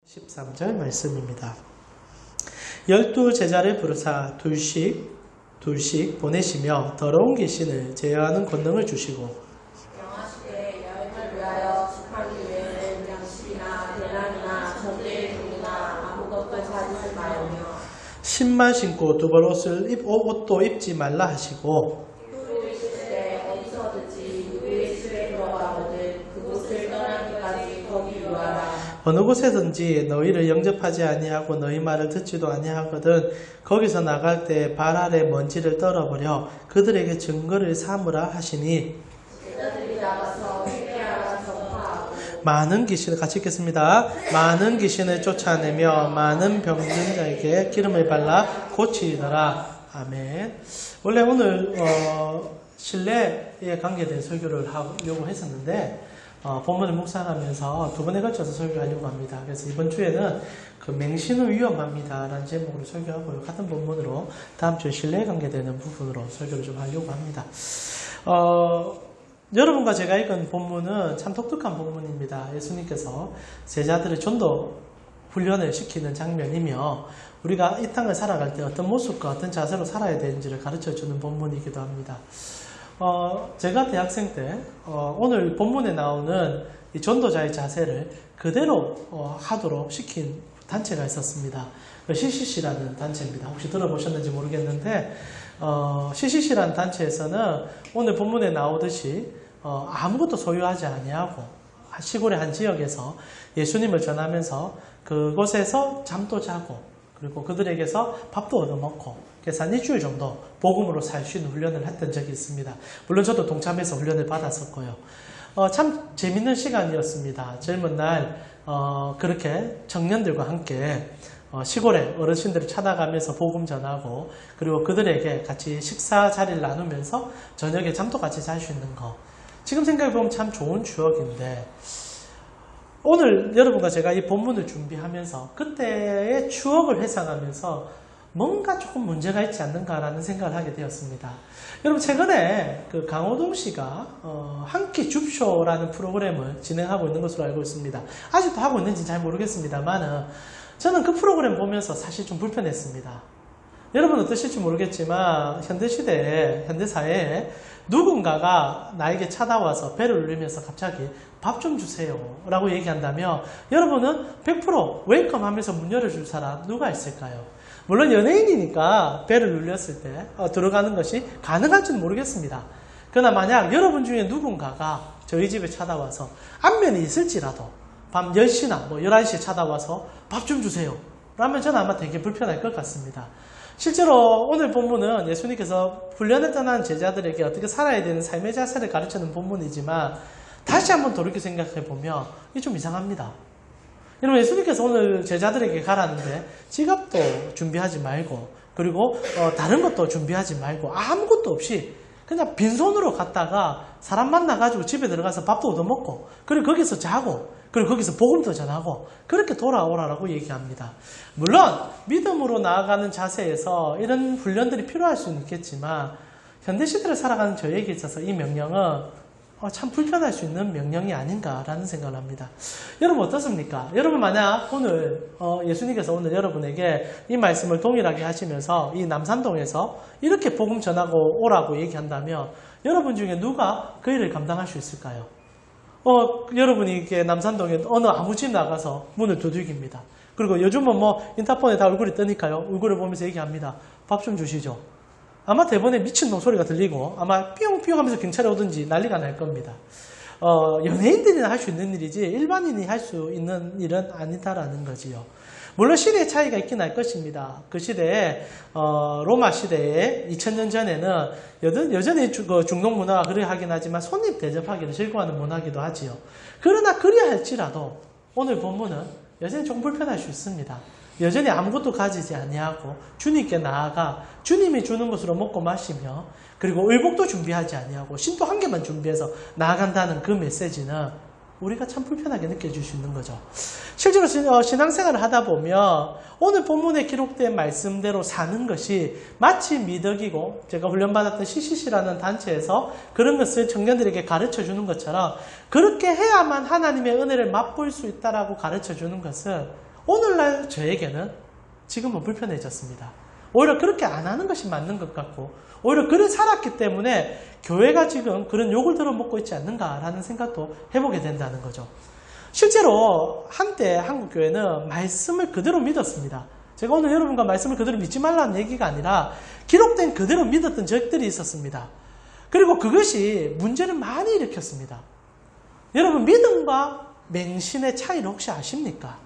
13절 말씀입니다. 12제자를 부르사 둘씩 보내시며 더러운 귀신을 제어하는 권능을 주시고 명하시되 여행을 위하여 집하기 외에는 양식이나 대량이나 전제의 종이나 아무것도 가지지 말며 신만 신고 두벌 옷도 입지 말라 하시고 또 이르시되 어디서든지 누구의 집에 들어가거든 그곳을 떠나기까지 거기 유하라. 어느 곳에든지 너희를 영접하지 아니하고 너희 말을 듣지도 아니하거든 거기서 나갈 때 발 아래 먼지를 떨어버려 그들에게 증거를 삼으라 하시니 제자들이 나가서 회개하라 전파하고 많은 귀신을 같이 읽겠습니다. 많은 귀신을 쫓아내며 많은 병든 자에게 기름을 발라 고치더라. 아멘. 원래 오늘 신뢰에 관계된 설교를 하려고 했었는데 본문을 묵상하면서 두 번에 걸쳐서 설교하려고 합니다. 그래서 이번 주에는 그 맹신은 위험합니다 라는 제목으로 설교하고요. 같은 본문으로 다음 주에 신뢰에 관계되는 부분으로 설교를 좀 하려고 합니다. 여러분과 제가 읽은 본문은 참 독특한 본문입니다. 예수님께서 제자들의 전도 훈련을 시키는 장면이며 우리가 이 땅을 살아갈 때 어떤 모습과 어떤 자세로 살아야 되는지를 가르쳐주는 본문이기도 합니다. 제가 대학생 때 오늘 본문에 나오는 이 전도자의 자세를 그대로 하도록 시킨 단체가 있었습니다. CCC라는 단체입니다. 혹시 들어보셨는지 모르겠는데 CCC라는 단체에서는 오늘 본문에 나오듯이 아무것도 소유하지 아니하고 시골의 한 지역에서 예수님을 전하면서 그곳에서 잠도 자고 그리고 그들에게서 밥도 얻어먹고 그래서 한 일주일 정도 복음으로 살 수 있는 훈련을 했던 적이 있습니다. 물론 저도 동참해서 훈련을 받았었고요. 참 재밌는 시간이었습니다. 젊은 날 그렇게 청년들과 함께 시골의 어르신들을 찾아가면서 복음 전하고 그리고 그들에게 같이 식사 자리를 나누면서 저녁에 잠도 같이 잘 수 있는 거 지금 생각해보면 참 좋은 추억인데 오늘 여러분과 제가 이 본문을 준비하면서 그때의 추억을 회상하면서 뭔가 조금 문제가 있지 않는가라는 생각을 하게 되었습니다. 여러분 최근에 그 강호동 씨가 한 끼 줍쇼라는 프로그램을 진행하고 있는 것으로 알고 있습니다. 아직도 하고 있는지 잘 모르겠습니다만 저는 그 프로그램 보면서 사실 좀 불편했습니다. 여러분 어떠실지 모르겠지만 현대시대에 현대사회에 누군가가 나에게 찾아와서 배를 울리면서 갑자기 밥 좀 주세요 라고 얘기한다면 여러분은 100% 웰컴 하면서 문 열어줄 사람 누가 있을까요? 물론 연예인이니까 배를 눌렸을 때 들어가는 것이 가능할지는 모르겠습니다. 그러나 만약 여러분 중에 누군가가 저희 집에 찾아와서 안면이 있을지라도 밤 10시나 11시에 찾아와서 밥 좀 주세요 라면 저는 아마 되게 불편할 것 같습니다. 실제로 오늘 본문은 예수님께서 훈련을 떠난 제자들에게 어떻게 살아야 되는 삶의 자세를 가르치는 본문이지만 다시 한번 돌이켜 생각해 보면 이게 좀 이상합니다. 여러분 예수님께서 오늘 제자들에게 가라는데 지갑도 준비하지 말고 그리고 다른 것도 준비하지 말고 아무것도 없이 그냥 빈손으로 갔다가 사람 만나가지고 집에 들어가서 밥도 얻어먹고 그리고 거기서 자고 그리고 거기서 복음도 전하고 그렇게 돌아오라라고 얘기합니다. 물론 믿음으로 나아가는 자세에서 이런 훈련들이 필요할 수는 있겠지만 현대시대를 살아가는 저에게 있어서 이 명령은 참 불편할 수 있는 명령이 아닌가라는 생각을 합니다. 여러분 어떻습니까? 여러분 만약 오늘 예수님께서 오늘 여러분에게 이 말씀을 동일하게 하시면서 이 남산동에서 이렇게 복음 전하고 오라고 얘기한다면 여러분 중에 누가 그 일을 감당할 수 있을까요? 여러분이 이렇게 남산동에 어느 아무 집 나가서 문을 두들깁니다. 그리고 요즘은 인터폰에 다 얼굴이 뜨니까요. 얼굴을 보면서 얘기합니다. 밥 좀 주시죠. 아마 대번에 미친놈 소리가 들리고 아마 삐용삐용 하면서 경찰이 오든지 난리가 날 겁니다. 연예인들이나 할 수 있는 일이지 일반인이 할 수 있는 일은 아니다라는 거지요. 물론 시대의 차이가 있긴 할 것입니다. 그 시대에 로마 시대에 2000년 전에는 여전히 중동 문화가 그래야 하긴 하지만 손님 대접하기를 즐거워하는 문화기도 하지요. 그러나 그래야 할지라도 오늘 본문은 여전히 좀 불편할 수 있습니다. 여전히 아무것도 가지지 아니하고 주님께 나아가 주님이 주는 것으로 먹고 마시며 그리고 의복도 준비하지 아니하고 신도 한 개만 준비해서 나아간다는 그 메시지는 우리가 참 불편하게 느껴질 수 있는 거죠. 실제로 신앙생활을 하다 보면 오늘 본문에 기록된 말씀대로 사는 것이 마치 미덕이고 제가 훈련받았던 CCC라는 단체에서 그런 것을 청년들에게 가르쳐 주는 것처럼 그렇게 해야만 하나님의 은혜를 맛볼 수 있다라고 가르쳐 주는 것은 오늘날 저에게는 지금은 불편해졌습니다. 오히려 그렇게 안 하는 것이 맞는 것 같고 오히려 그래 살았기 때문에 교회가 지금 그런 욕을 들어먹고 있지 않는가라는 생각도 해보게 된다는 거죠. 실제로 한때 한국교회는 말씀을 그대로 믿었습니다. 제가 오늘 여러분과 말씀을 그대로 믿지 말라는 얘기가 아니라 기록된 그대로 믿었던 적들이 있었습니다. 그리고 그것이 문제를 많이 일으켰습니다. 여러분 믿음과 맹신의 차이를 혹시 아십니까?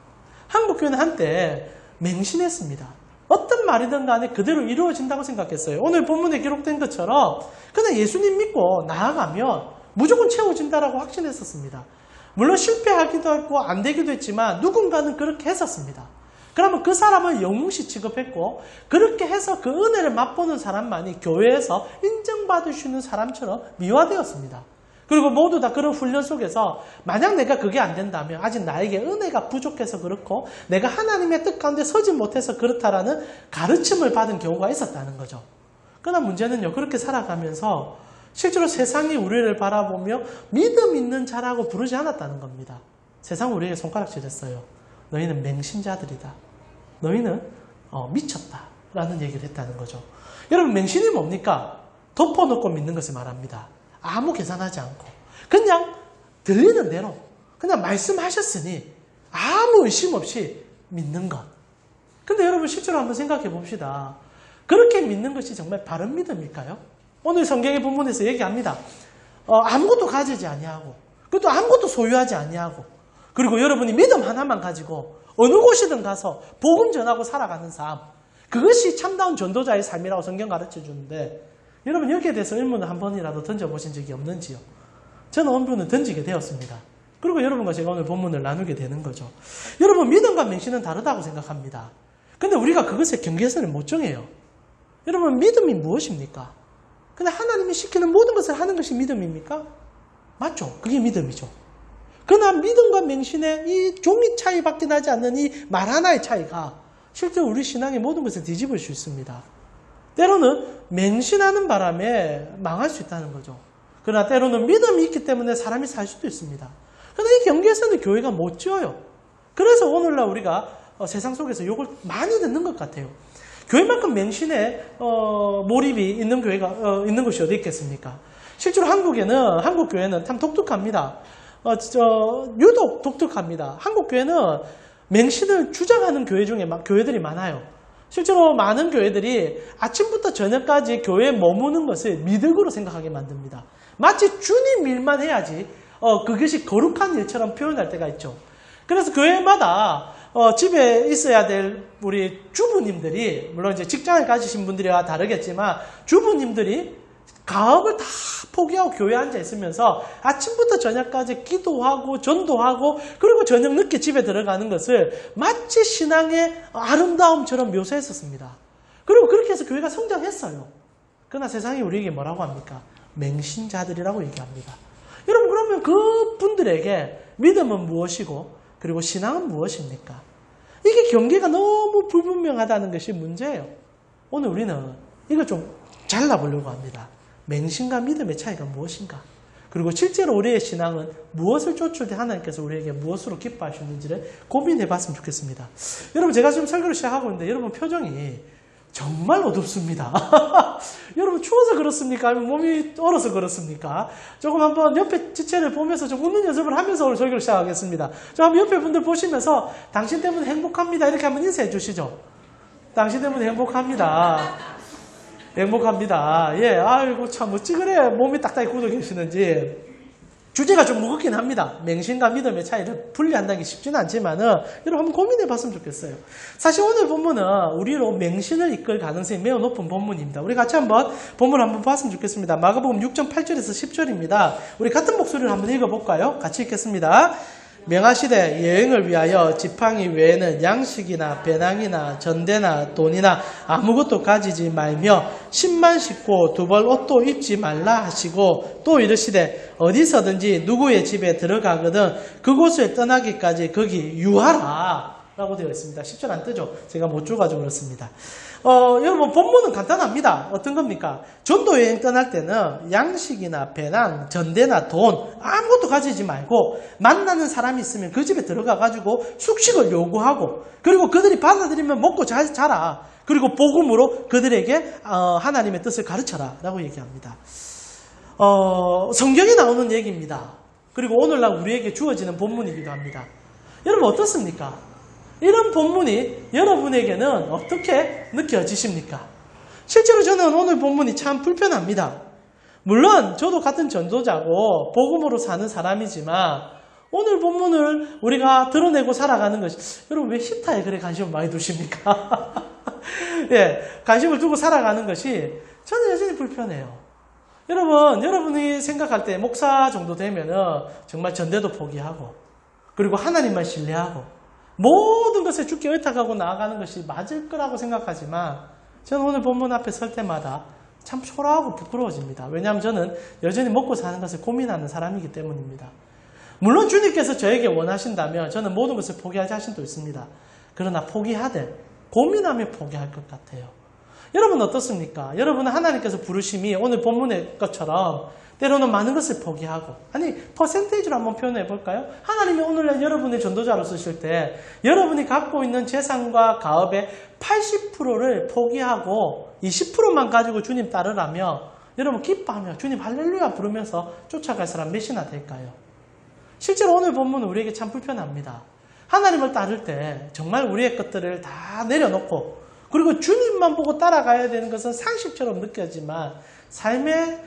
한국교회는 한때 맹신했습니다. 어떤 말이든 간에 그대로 이루어진다고 생각했어요. 오늘 본문에 기록된 것처럼 그냥 예수님 믿고 나아가면 무조건 채워진다라고 확신했었습니다. 물론 실패하기도 했고 안 되기도 했지만 누군가는 그렇게 했었습니다. 그러면 그 사람을 영웅시 취급했고 그렇게 해서 그 은혜를 맛보는 사람만이 교회에서 인정받을 수 있는 사람처럼 미화되었습니다. 그리고 모두 다 그런 훈련 속에서 만약 내가 그게 안 된다면 아직 나에게 은혜가 부족해서 그렇고 내가 하나님의 뜻 가운데 서지 못해서 그렇다라는 가르침을 받은 경우가 있었다는 거죠. 그러나 문제는요. 그렇게 살아가면서 실제로 세상이 우리를 바라보며 믿음 있는 자라고 부르지 않았다는 겁니다. 세상 우리에게 손가락질했어요. 너희는 맹신자들이다. 너희는 미쳤다. 라는 얘기를 했다는 거죠. 여러분 맹신이 뭡니까? 덮어놓고 믿는 것을 말합니다. 아무 계산하지 않고 그냥 들리는 대로 그냥 말씀하셨으니 아무 의심 없이 믿는 것. 근데 여러분 실제로 한번 생각해 봅시다. 그렇게 믿는 것이 정말 바른 믿음일까요? 오늘 성경의 본문에서 얘기합니다. 아무것도 가지지 아니하고 그것도 아무것도 소유하지 아니하고 그리고 여러분이 믿음 하나만 가지고 어느 곳이든 가서 복음 전하고 살아가는 삶. 그것이 참다운 전도자의 삶이라고 성경 가르쳐 주는데 여러분 여기에 대해서 의문을 한 번이라도 던져보신 적이 없는지요? 저는 의문을 던지게 되었습니다. 그리고 여러분과 제가 오늘 본문을 나누게 되는 거죠. 여러분 믿음과 맹신은 다르다고 생각합니다. 근데 우리가 그것의 경계선을 못 정해요. 여러분 믿음이 무엇입니까? 근데 하나님이 시키는 모든 것을 하는 것이 믿음입니까? 맞죠? 그게 믿음이죠. 그러나 믿음과 맹신의 이 종이 차이밖에 나지 않는 이 말 하나의 차이가 실제로 우리 신앙의 모든 것을 뒤집을 수 있습니다. 때로는 맹신하는 바람에 망할 수 있다는 거죠. 그러나 때로는 믿음이 있기 때문에 사람이 살 수도 있습니다. 그런데 이 경계선을 교회가 못 지어요. 그래서 오늘날 우리가 세상 속에서 욕을 많이 듣는 것 같아요. 교회만큼 맹신에 몰입이 있는 교회가 있는 곳이 어디 있겠습니까? 실제로 한국 교회는 참 독특합니다. 유독 독특합니다. 한국 교회는 맹신을 주장하는 교회들이 많아요. 실제로 많은 교회들이 아침부터 저녁까지 교회에 머무는 것을 미덕으로 생각하게 만듭니다. 마치 주님 일만 해야지 그것이 거룩한 일처럼 표현할 때가 있죠. 그래서 교회마다 집에 있어야 될 우리 주부님들이 물론 이제 직장을 가지신 분들이와 다르겠지만 주부님들이 가업을 다 포기하고 교회에 앉아 있으면서 아침부터 저녁까지 기도하고 전도하고 그리고 저녁 늦게 집에 들어가는 것을 마치 신앙의 아름다움처럼 묘사했었습니다. 그리고 그렇게 해서 교회가 성장했어요. 그러나 세상이 우리에게 뭐라고 합니까? 맹신자들이라고 얘기합니다. 여러분 그러면 그분들에게 믿음은 무엇이고 그리고 신앙은 무엇입니까? 이게 경계가 너무 불분명하다는 것이 문제예요. 오늘 우리는 이걸 좀 잘라보려고 합니다. 맹신과 믿음의 차이가 무엇인가? 그리고 실제로 우리의 신앙은 무엇을 쫓을 때 하나님께서 우리에게 무엇으로 기뻐하시는지를 고민해 봤으면 좋겠습니다. 여러분 제가 지금 설교를 시작하고 있는데 여러분 표정이 정말 어둡습니다. 여러분 추워서 그렇습니까? 아니면 몸이 얼어서 그렇습니까? 조금 한번 옆에 지체를 보면서 좀 웃는 연습을 하면서 오늘 설교를 시작하겠습니다. 저 한번 옆에 분들 보시면서 당신 때문에 행복합니다. 이렇게 한번 인사해 주시죠. 당신 때문에 행복합니다. 행복합니다. 예, 아이고 참 어찌 그래 몸이 딱딱히 굳어 계시는지. 주제가 좀 무겁긴 합니다. 맹신과 믿음의 차이를 분리한다는 게 쉽지는 않지만은 여러분 한번 고민해 봤으면 좋겠어요. 사실 오늘 본문은 우리로 맹신을 이끌 가능성이 매우 높은 본문입니다. 우리 같이 한번 본문을 한번 봤으면 좋겠습니다. 마가복음 6.8절에서 10절입니다. 우리 같은 목소리를 한번 읽어볼까요? 같이 읽겠습니다. 명하시되 여행을 위하여 지팡이 외에는 양식이나 배낭이나 전대나 돈이나 아무것도 가지지 말며 신만 신고 두 벌 옷도 입지 말라 하시고 또 이르시되 어디서든지 누구의 집에 들어가거든 그곳을 떠나기까지 거기 유하라. 라고 되어 있습니다. 10절 안 뜨죠? 제가 못 줘가지고 그렇습니다. 여러분, 본문은 간단합니다. 어떤 겁니까? 전도 여행 떠날 때는 양식이나 배낭, 전대나 돈, 아무것도 가지지 말고 만나는 사람이 있으면 그 집에 들어가가지고 숙식을 요구하고 그리고 그들이 받아들이면 먹고 자라. 그리고 복음으로 그들에게 하나님의 뜻을 가르쳐라. 라고 얘기합니다. 성경에 나오는 얘기입니다. 그리고 오늘날 우리에게 주어지는 본문이기도 합니다. 여러분 어떻습니까? 이런 본문이 여러분에게는 어떻게 느껴지십니까? 실제로 저는 오늘 본문이 참 불편합니다. 물론 저도 같은 전도자고 복음으로 사는 사람이지만 오늘 본문을 우리가 드러내고 살아가는 것이 여러분 왜 히타에 그래 관심을 많이 두십니까? 예, 관심을 두고 살아가는 것이 저는 여전히 불편해요. 여러분이 생각할 때 목사 정도 되면은 정말 전대도 포기하고 그리고 하나님만 신뢰하고 모든 것을 주께 의탁하고 나아가는 것이 맞을 거라고 생각하지만 저는 오늘 본문 앞에 설 때마다 참 초라하고 부끄러워집니다. 왜냐하면 저는 여전히 먹고 사는 것을 고민하는 사람이기 때문입니다. 물론 주님께서 저에게 원하신다면 저는 모든 것을 포기할 자신도 있습니다. 그러나 포기하되 고민하며 포기할 것 같아요. 여러분 어떻습니까? 여러분은 하나님께서 부르심이 오늘 본문의 것처럼 때로는 많은 것을 포기하고 아니 퍼센테이지로 한번 표현해 볼까요? 하나님이 오늘날 여러분의 전도자로 쓰실 때 여러분이 갖고 있는 재산과 가업의 80%를 포기하고 20%만 가지고 주님 따르라며 여러분 기뻐하며 주님 할렐루야 부르면서 쫓아갈 사람 몇이나 될까요? 실제로 오늘 본문은 우리에게 참 불편합니다. 하나님을 따를 때 정말 우리의 것들을 다 내려놓고 그리고 주님만 보고 따라가야 되는 것은 상식처럼 느껴지만 삶의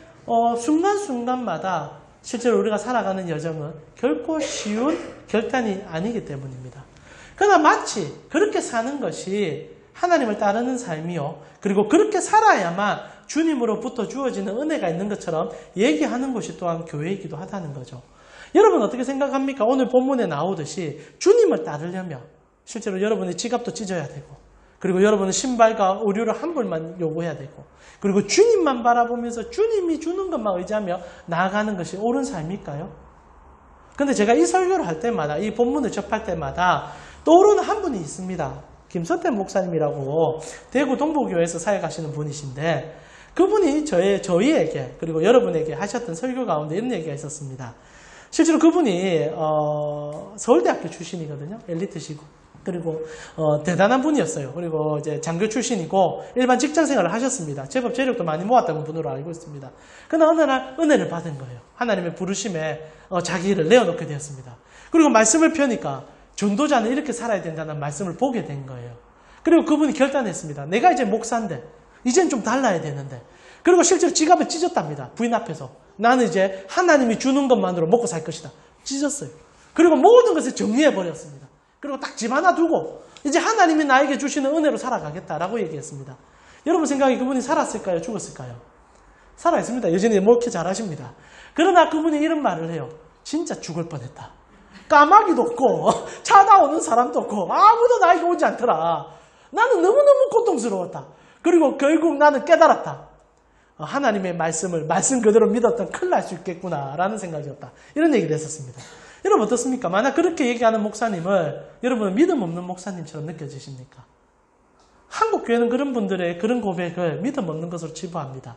순간순간마다 실제로 우리가 살아가는 여정은 결코 쉬운 결단이 아니기 때문입니다. 그러나 마치 그렇게 사는 것이 하나님을 따르는 삶이요. 그리고 그렇게 살아야만 주님으로부터 주어지는 은혜가 있는 것처럼 얘기하는 것이 또한 교회이기도 하다는 거죠. 여러분 어떻게 생각합니까? 오늘 본문에 나오듯이 주님을 따르려면 실제로 여러분의 지갑도 찢어야 되고 그리고 여러분은 신발과 의류를 한 벌만 요구해야 되고 그리고 주님만 바라보면서 주님이 주는 것만 의지하며 나아가는 것이 옳은 삶일까요? 근데 제가 이 설교를 할 때마다 이 본문을 접할 때마다 떠오르는 한 분이 있습니다. 김선태 목사님이라고 대구 동부교회에서 사역하시는 분이신데 그분이 저희에게 그리고 여러분에게 하셨던 설교 가운데 이런 얘기가 있었습니다. 실제로 그분이 서울대학교 출신이거든요. 엘리트시고. 그리고 대단한 분이었어요. 그리고 이제 장교 출신이고 일반 직장 생활을 하셨습니다. 제법 재력도 많이 모았다는 분으로 알고 있습니다. 그러나 어느 날 은혜를 받은 거예요. 하나님의 부르심에 자기 일을 내어놓게 되었습니다. 그리고 말씀을 펴니까 전도자는 이렇게 살아야 된다는 말씀을 보게 된 거예요. 그리고 그분이 결단했습니다. 내가 이제 목사인데 이젠 좀 달라야 되는데 그리고 실제로 지갑을 찢었답니다. 부인 앞에서. 나는 이제 하나님이 주는 것만으로 먹고 살 것이다. 찢었어요. 그리고 모든 것을 정리해버렸습니다. 그리고 딱 집 하나 두고 이제 하나님이 나에게 주시는 은혜로 살아가겠다라고 얘기했습니다. 여러분 생각에 그분이 살았을까요? 죽었을까요? 살아있습니다. 여전히 이렇게 잘하십니다. 그러나 그분이 이런 말을 해요. 진짜 죽을 뻔했다. 까마귀도 없고 찾아오는 사람도 없고 아무도 나에게 오지 않더라. 나는 너무너무 고통스러웠다. 그리고 결국 나는 깨달았다. 하나님의 말씀 그대로 믿었던 큰일 날 수 있겠구나라는 생각이었다. 이런 얘기를 했었습니다. 여러분 어떻습니까? 만약 그렇게 얘기하는 목사님을 여러분은 믿음 없는 목사님처럼 느껴지십니까? 한국 교회는 그런 분들의 그런 고백을 믿음 없는 것으로 치부합니다.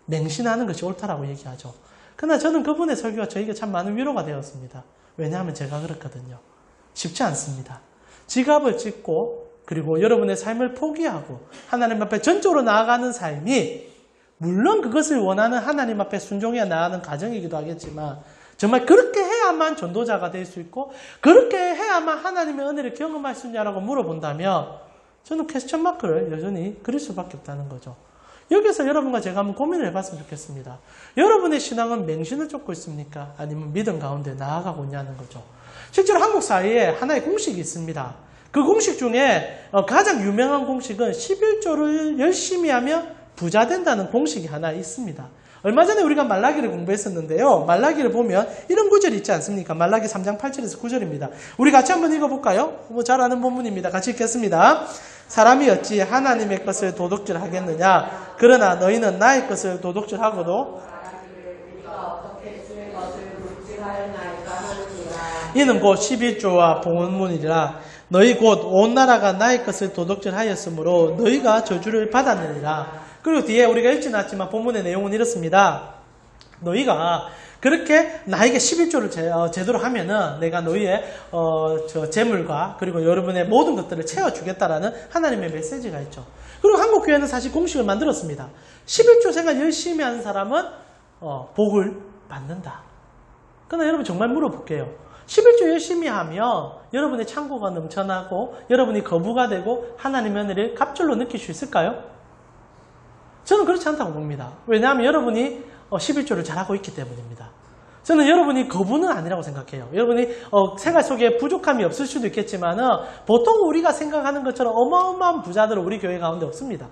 맹신하는 것이 옳다라고 얘기하죠. 그러나 저는 그분의 설교가 저에게 참 많은 위로가 되었습니다. 왜냐하면 제가 그렇거든요. 쉽지 않습니다. 지갑을 찢고 그리고 여러분의 삶을 포기하고 하나님 앞에 전적으로 나아가는 삶이 물론 그것을 원하는 하나님 앞에 순종해야 나가는 과정이기도 하겠지만 정말 그렇게 해야만 전도자가 될 수 있고 그렇게 해야만 하나님의 은혜를 경험할 수 있냐라고 물어본다면 저는 퀘스천 마크를 여전히 그릴 수밖에 없다는 거죠. 여기서 여러분과 제가 한번 고민을 해봤으면 좋겠습니다. 여러분의 신앙은 맹신을 쫓고 있습니까? 아니면 믿음 가운데 나아가고 있냐는 거죠. 실제로 한국 사회에 하나의 공식이 있습니다. 그 공식 중에 가장 유명한 공식은 11조를 열심히 하면 부자 된다는 공식이 하나 있습니다. 얼마 전에 우리가 말라기를 공부했었는데요. 말라기를 보면 이런 구절이 있지 않습니까? 말라기 3장 8절에서 9절입니다. 우리 같이 한번 읽어볼까요? 잘 아는 본문입니다. 같이 읽겠습니다. 사람이 어찌 하나님의 것을 도둑질하겠느냐? 그러나 너희는 나의 것을 도둑질하고도 이는 곧 11조와 봉헌문이라. 너희 곧 온 나라가 나의 것을 도둑질하였으므로 너희가 저주를 받았느니라. 그리고 뒤에 우리가 읽지 않았지만 본문의 내용은 이렇습니다. 너희가 그렇게 나에게 11조를 제대로 하면은 내가 너희의 재물과 그리고 여러분의 모든 것들을 채워주겠다라는 하나님의 메시지가 있죠. 그리고 한국교회는 사실 공식을 만들었습니다. 11조 생활 열심히 하는 사람은 복을 받는다. 그러나 여러분 정말 물어볼게요. 11조 열심히 하면 여러분의 창고가 넘쳐나고 여러분이 거부가 되고 하나님의 은혜를 갑절로 느낄 수 있을까요? 저는 그렇지 않다고 봅니다. 왜냐하면 여러분이 11조를 잘하고 있기 때문입니다. 저는 여러분이 거부는 아니라고 생각해요. 여러분이 생활 속에 부족함이 없을 수도 있겠지만 보통 우리가 생각하는 것처럼 어마어마한 부자들은 우리 교회 가운데 없습니다.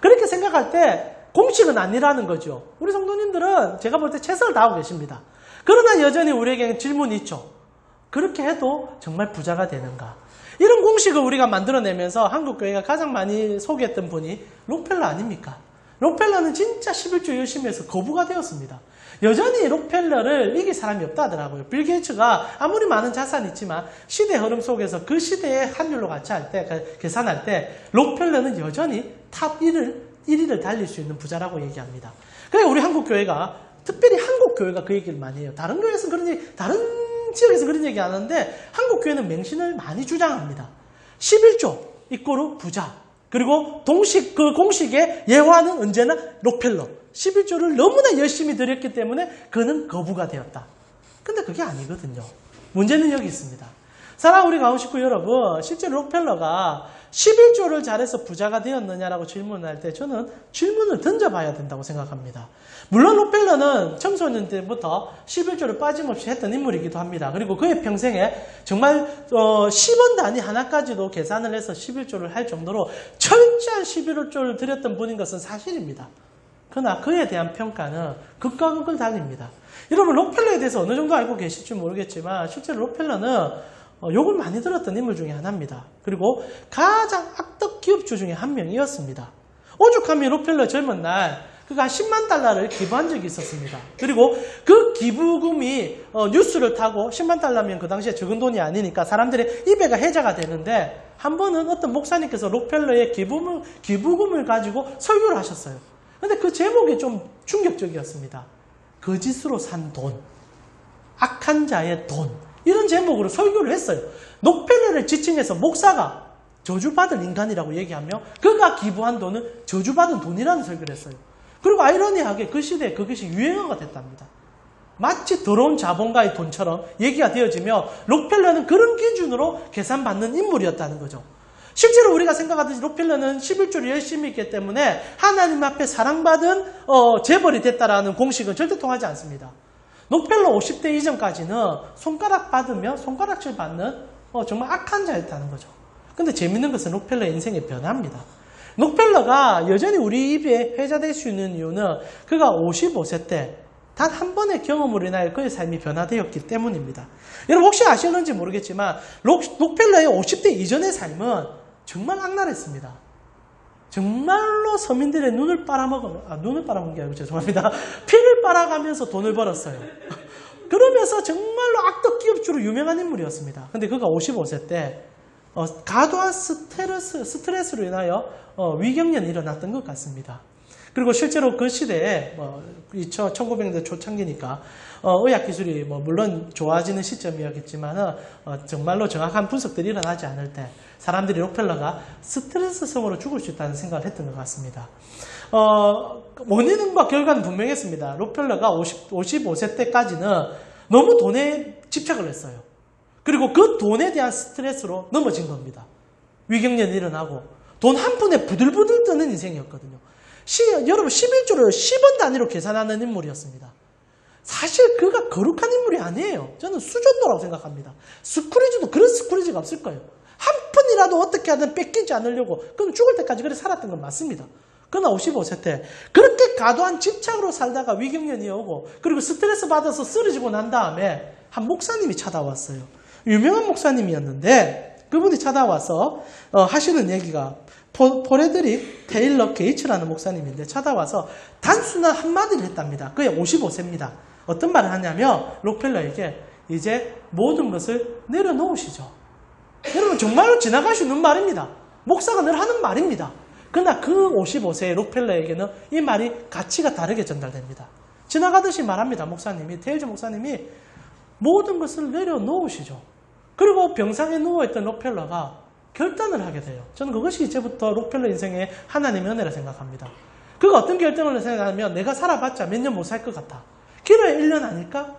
그렇게 생각할 때 공식은 아니라는 거죠. 우리 성도님들은 제가 볼 때 최선을 다하고 계십니다. 그러나 여전히 우리에게는 질문이 있죠. 그렇게 해도 정말 부자가 되는가? 이런 공식을 우리가 만들어내면서 한국교회가 가장 많이 소개했던 분이 록펠러 아닙니까? 록펠러는 진짜 11조 열심히 해서 거부가 되었습니다. 여전히 록펠러를 이길 사람이 없다 하더라고요. 빌 게이츠가 아무리 많은 자산이 있지만 시대 흐름 속에서 그 시대의 환율로 같이 할 때, 계산할 때 록펠러는 여전히 탑 1위를 달릴 수 있는 부자라고 얘기합니다. 그러니까 우리 한국교회가, 특별히 한국교회가 그 얘기를 많이 해요. 다른 교회에서는 그런 얘기, 다른 지역에서 그런 얘기 안 하는데 한국교회는 맹신을 많이 주장합니다. 11조 이꼬르 부자. 그리고 그 공식의 예화는 언제나 록펠러. 11조를 너무나 열심히 드렸기 때문에 그는 거부가 되었다. 근데 그게 아니거든요. 문제는 여기 있습니다. 사랑하는 우리 가운 식구 여러분, 실제 록펠러가 11조를 잘해서 부자가 되었느냐라고 질문할 때 저는 질문을 던져봐야 된다고 생각합니다. 물론 록펠러는 청소년 때부터 11조를 빠짐없이 했던 인물이기도 합니다. 그리고 그의 평생에 정말 10원 단위 하나까지도 계산을 해서 11조를 할 정도로 철저한 11조를 드렸던 분인 것은 사실입니다. 그러나 그에 대한 평가는 극과 극을 달립니다. 여러분 록펠러에 대해서 어느 정도 알고 계실지 모르겠지만 실제로 록펠러는 욕을 많이 들었던 인물 중에 하나입니다. 그리고 가장 악덕 기업주 중에 한 명이었습니다. 오죽하면 록펠러 젊은 날 그가 10만 달러를 기부한 적이 있었습니다. 그리고 그 기부금이 뉴스를 타고 10만 달러면 그 당시에 적은 돈이 아니니까 사람들의 입에가 해자가 되는데 한 번은 어떤 목사님께서 록펠러의 기부금을 가지고 설교를 하셨어요. 그런데 그 제목이 좀 충격적이었습니다. 거짓으로 산 돈, 악한 자의 돈, 이런 제목으로 설교를 했어요. 록펠러를 지칭해서 목사가 저주받은 인간이라고 얘기하며 그가 기부한 돈은 저주받은 돈이라는 설교를 했어요. 그리고 아이러니하게 그 시대에 그것이 유행어가 됐답니다. 마치 더러운 자본가의 돈처럼 얘기가 되어지며 록펠러는 그런 기준으로 계산받는 인물이었다는 거죠. 실제로 우리가 생각하듯이 록펠러는 11조를 열심히 했기 때문에 하나님 앞에 사랑받은 재벌이 됐다라는 공식은 절대 통하지 않습니다. 록펠러 50대 이전까지는 손가락 받으며 손가락질 받는 정말 악한 자였다는 거죠. 근데 재밌는 것은 록펠러의 인생의 변화입니다. 록펠러가 여전히 우리 입에 회자될 수 있는 이유는 그가 55세 때 단 한 번의 경험으로 인하여 그의 삶이 변화되었기 때문입니다. 여러분 혹시 아시는지 모르겠지만 록펠러의 50대 이전의 삶은 정말 악랄했습니다. 정말로 서민들의 눈을 빨아먹은 게 아니고 죄송합니다. 피를 빨아가면서 돈을 벌었어요. 그러면서 정말로 악덕 기업주로 유명한 인물이었습니다. 근데 그가 55세 때 과도한 스트레스로 인하여 위경련이 일어났던 것 같습니다. 그리고 실제로 그 시대에 1900년대 초창기니까 의학 기술이 물론 좋아지는 시점이었겠지만 정말로 정확한 분석들이 일어나지 않을 때 사람들이 록펠러가 스트레스성으로 죽을 수 있다는 생각을 했던 것 같습니다. 원인과 결과는 분명했습니다. 록펠러가 55세 때까지는 너무 돈에 집착을 했어요. 그리고 그 돈에 대한 스트레스로 넘어진 겁니다. 위경련이 일어나고 돈 한 푼에 부들부들 떠는 인생이었거든요. 여러분 11조를 10원 단위로 계산하는 인물이었습니다. 사실 그가 거룩한 인물이 아니에요. 저는 수전도라고 생각합니다. 스크루지도 그런 스크루지가 없을 거예요. 한 푼이라도 어떻게 하든 뺏기지 않으려고 그건 죽을 때까지 그렇게 살았던 건 맞습니다. 그러나 55세 때 그렇게 과도한 집착으로 살다가 위경련이 오고 그리고 스트레스 받아서 쓰러지고 난 다음에 한 목사님이 찾아왔어요. 유명한 목사님이었는데 그분이 찾아와서 하시는 얘기가 포레드릭 테일러 게이츠라는 목사님인데 찾아와서 단순한 한마디를 했답니다. 그게 55세입니다. 어떤 말을 하냐면 록펠러에게 이제 모든 것을 내려놓으시죠. 여러분 정말로 지나갈 수 있는 말입니다. 목사가 늘 하는 말입니다. 그러나 그 55세의 록펠러에게는 이 말이 가치가 다르게 전달됩니다. 지나가듯이 말합니다. 목사님이, 테일즈 목사님이 모든 것을 내려놓으시죠. 그리고 병상에 누워있던 록펠러가 결단을 하게 돼요. 저는 그것이 이제부터 록펠러 인생의 하나님의 은혜라 생각합니다. 그가 어떤 결정을 생각하면 내가 살아봤자 몇 년 못 살 것 같아. 길어야 1년 아닐까?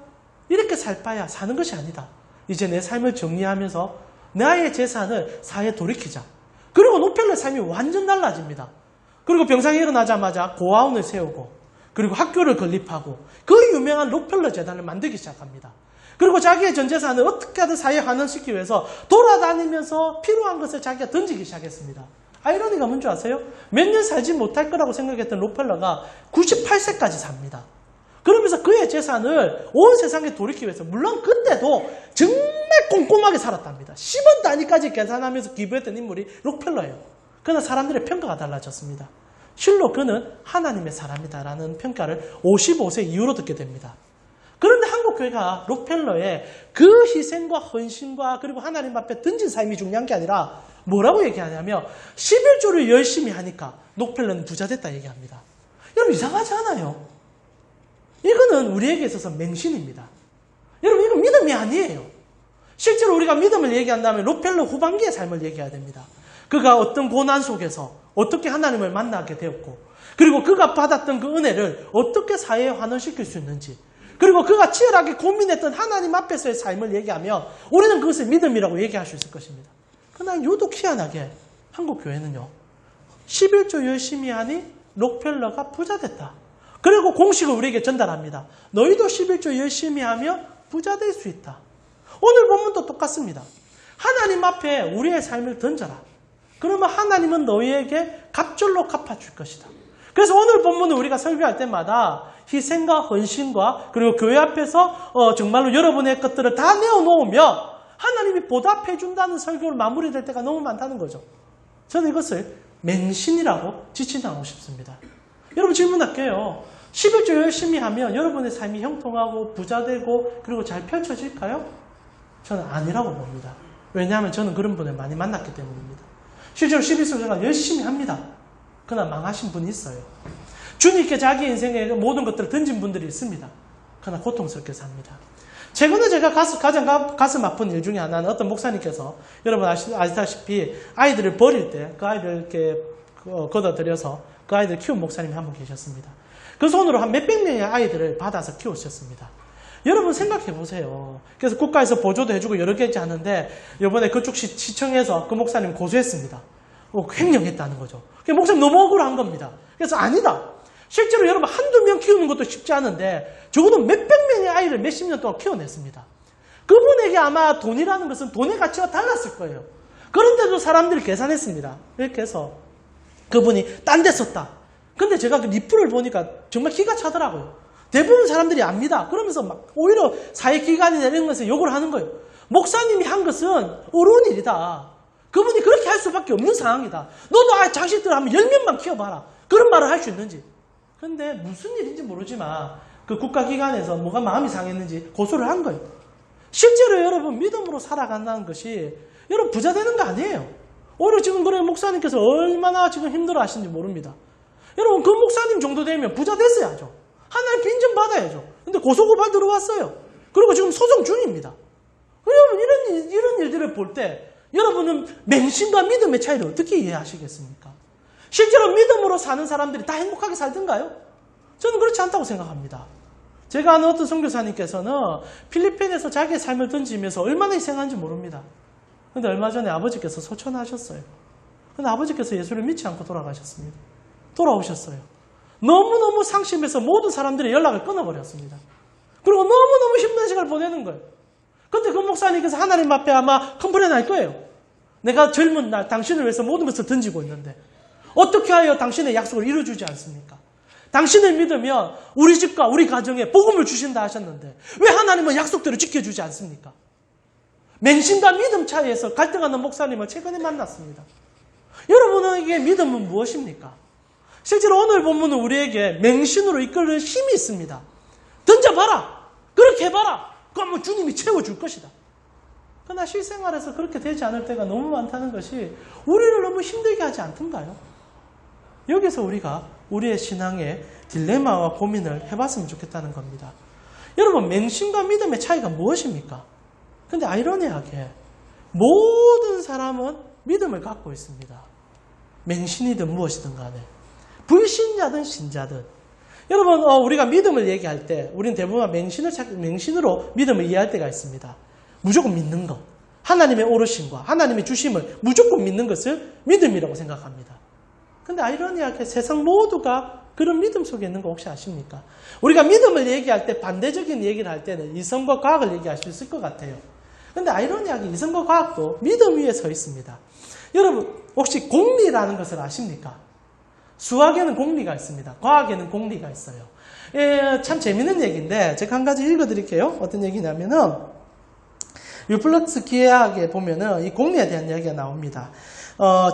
이렇게 살 바야 사는 것이 아니다. 이제 내 삶을 정리하면서 나의 재산을 사회에 돌이키자. 그리고 록펠러의 삶이 완전 달라집니다. 그리고 병상에 일어나자마자 고아원을 세우고 그리고 학교를 건립하고 그 유명한 록펠러 재단을 만들기 시작합니다. 그리고 자기의 전 재산을 어떻게 하든 사회에 환원시키기 위해서 돌아다니면서 필요한 것을 자기가 던지기 시작했습니다. 아이러니가 뭔지 아세요? 몇 년 살지 못할 거라고 생각했던 록펠러가 98세까지 삽니다. 그러면서 그의 재산을 온 세상에 돌이키기 위해서 물론 그때도 정말 꼼꼼하게 살았답니다. 10원 단위까지 계산하면서 기부했던 인물이 록펠러예요. 그러나 사람들의 평가가 달라졌습니다. 실로 그는 하나님의 사람이다라는 평가를 55세 이후로 듣게 됩니다. 그런데 한국교회가 록펠러의 그 희생과 헌신과 그리고 하나님 앞에 던진 삶이 중요한 게 아니라 뭐라고 얘기하냐면 11조를 열심히 하니까 록펠러는 부자 됐다 얘기합니다. 여러분 이상하지 않아요? 이거는 우리에게 있어서 맹신입니다. 여러분 이건 믿음이 아니에요. 실제로 우리가 믿음을 얘기한다면 록펠러 후반기의 삶을 얘기해야 됩니다. 그가 어떤 고난 속에서 어떻게 하나님을 만나게 되었고 그리고 그가 받았던 그 은혜를 어떻게 사회에 환원시킬 수 있는지 그리고 그가 치열하게 고민했던 하나님 앞에서의 삶을 얘기하면 우리는 그것을 믿음이라고 얘기할 수 있을 것입니다. 그러나 유독 희한하게 한국교회는요. 11조 열심히 하니 록펠러가 부자 됐다. 그리고 공식을 우리에게 전달합니다. 너희도 11조 열심히 하면 부자 될 수 있다. 오늘 본문도 똑같습니다. 하나님 앞에 우리의 삶을 던져라. 그러면 하나님은 너희에게 갑절로 갚아줄 것이다. 그래서 오늘 본문을 우리가 설교할 때마다 희생과 헌신과 그리고 교회 앞에서 정말로 여러분의 것들을 다 내어놓으면 하나님이 보답해 준다는 설교를 마무리될 때가 너무 많다는 거죠. 저는 이것을 맹신이라고 지칭하고 싶습니다. 여러분 질문할게요. 11조 열심히 하면 여러분의 삶이 형통하고 부자되고 그리고 잘 펼쳐질까요? 저는 아니라고 봅니다. 왜냐하면 저는 그런 분을 많이 만났기 때문입니다. 실제로 11조가 열심히 합니다. 그러나 망하신 분이 있어요. 주님께 자기 인생의 모든 것들을 던진 분들이 있습니다. 그러나 고통스럽게 삽니다. 최근에 제가 가장 가슴 아픈 일 중에 하나는 어떤 목사님께서 여러분 아시다시피 아이들을 버릴 때 그 아이를 이렇게 걷어들여서 그 아이들을 키운 목사님이 한 분 계셨습니다. 그 손으로 한 몇백 명의 아이들을 받아서 키우셨습니다. 여러분 생각해 보세요. 그래서 국가에서 보조도 해주고 여러 개 있지 않은데 이번에 그쪽 시청에서 그 목사님 고소했습니다. 횡령했다는 거죠. 목사님 너무 억울한 겁니다. 그래서 아니다. 실제로 여러분 한두 명 키우는 것도 쉽지 않은데 적어도 몇백 명의 아이를 몇십 년 동안 키워냈습니다. 그분에게 아마 돈이라는 것은 돈의 가치가 달랐을 거예요. 그런데도 사람들이 계산했습니다. 이렇게 해서 그분이 딴 데 썼다. 근데 제가 그 리플을 보니까 정말 기가 차더라고요. 대부분 사람들이 압니다. 그러면서 막 오히려 사회기관이나 이런 것에 욕을 하는 거예요. 목사님이 한 것은 어려운 일이다. 그분이 그렇게 할 수밖에 없는 상황이다. 너도 자식들 하면 10명만 키워봐라. 그런 말을 할 수 있는지. 근데 무슨 일인지 모르지만 그 국가기관에서 뭐가 마음이 상했는지 고소를 한 거예요. 실제로 여러분 믿음으로 살아간다는 것이 여러분 부자 되는 거 아니에요. 오히려 지금 그런 목사님께서 얼마나 지금 힘들어 하시는지 모릅니다. 여러분 그 목사님 정도 되면 부자 됐어야죠. 하나님 빈좀 받아야죠. 근데 고소고발 들어왔어요. 그리고 지금 소송 중입니다. 여러분 이런 일들을 볼 때 여러분은 맹신과 믿음의 차이를 어떻게 이해하시겠습니까? 실제로 믿음으로 사는 사람들이 다 행복하게 살던가요? 저는 그렇지 않다고 생각합니다. 제가 아는 어떤 선교사님께서는 필리핀에서 자기의 삶을 던지면서 얼마나 희생한지 모릅니다. 그런데 얼마 전에 아버지께서 소천하셨어요. 그런데 아버지께서 예수를 믿지 않고 돌아가셨습니다. 돌아오셨어요. 너무너무 상심해서 모든 사람들의 연락을 끊어버렸습니다. 그리고 너무너무 힘든 시간을 보내는 거예요. 근데 그 목사님께서 하나님 앞에 아마 컴플레인 할 거예요. 내가 젊은 날 당신을 위해서 모든 것을 던지고 있는데 어떻게 하여 당신의 약속을 이루어주지 않습니까? 당신을 믿으면 우리 집과 우리 가정에 복음을 주신다 하셨는데 왜 하나님은 약속대로 지켜주지 않습니까? 맹신과 믿음 차이에서 갈등하는 목사님을 최근에 만났습니다. 여러분에게 믿음은 무엇입니까? 실제로 오늘 본문은 우리에게 맹신으로 이끌는 힘이 있습니다. 던져봐라. 그렇게 해봐라. 그러면 주님이 채워줄 것이다. 그러나 실생활에서 그렇게 되지 않을 때가 너무 많다는 것이 우리를 너무 힘들게 하지 않던가요? 여기서 우리가 우리의 신앙의 딜레마와 고민을 해봤으면 좋겠다는 겁니다. 여러분, 맹신과 믿음의 차이가 무엇입니까? 근데 아이러니하게 모든 사람은 믿음을 갖고 있습니다. 맹신이든 무엇이든 간에. 불신자든 신자든. 여러분, 우리가 믿음을 얘기할 때 우리는 대부분 맹신으로 믿음을 이해할 때가 있습니다. 무조건 믿는 것. 하나님의 오르심과 하나님의 주심을 무조건 믿는 것을 믿음이라고 생각합니다. 근데 아이러니하게 세상 모두가 그런 믿음 속에 있는 거 혹시 아십니까? 우리가 믿음을 얘기할 때 반대적인 얘기를 할 때는 이성과 과학을 얘기할 수 있을 것 같아요. 근데 아이러니하게 이성과 과학도 믿음 위에 서 있습니다. 여러분, 혹시 공리라는 것을 아십니까? 수학에는 공리가 있습니다. 과학에는 공리가 있어요. 참 재밌는 얘기인데 제가 한 가지 읽어드릴게요. 어떤 얘기냐면은 유플럭스 기하학에 보면은 이 공리에 대한 이야기가 나옵니다.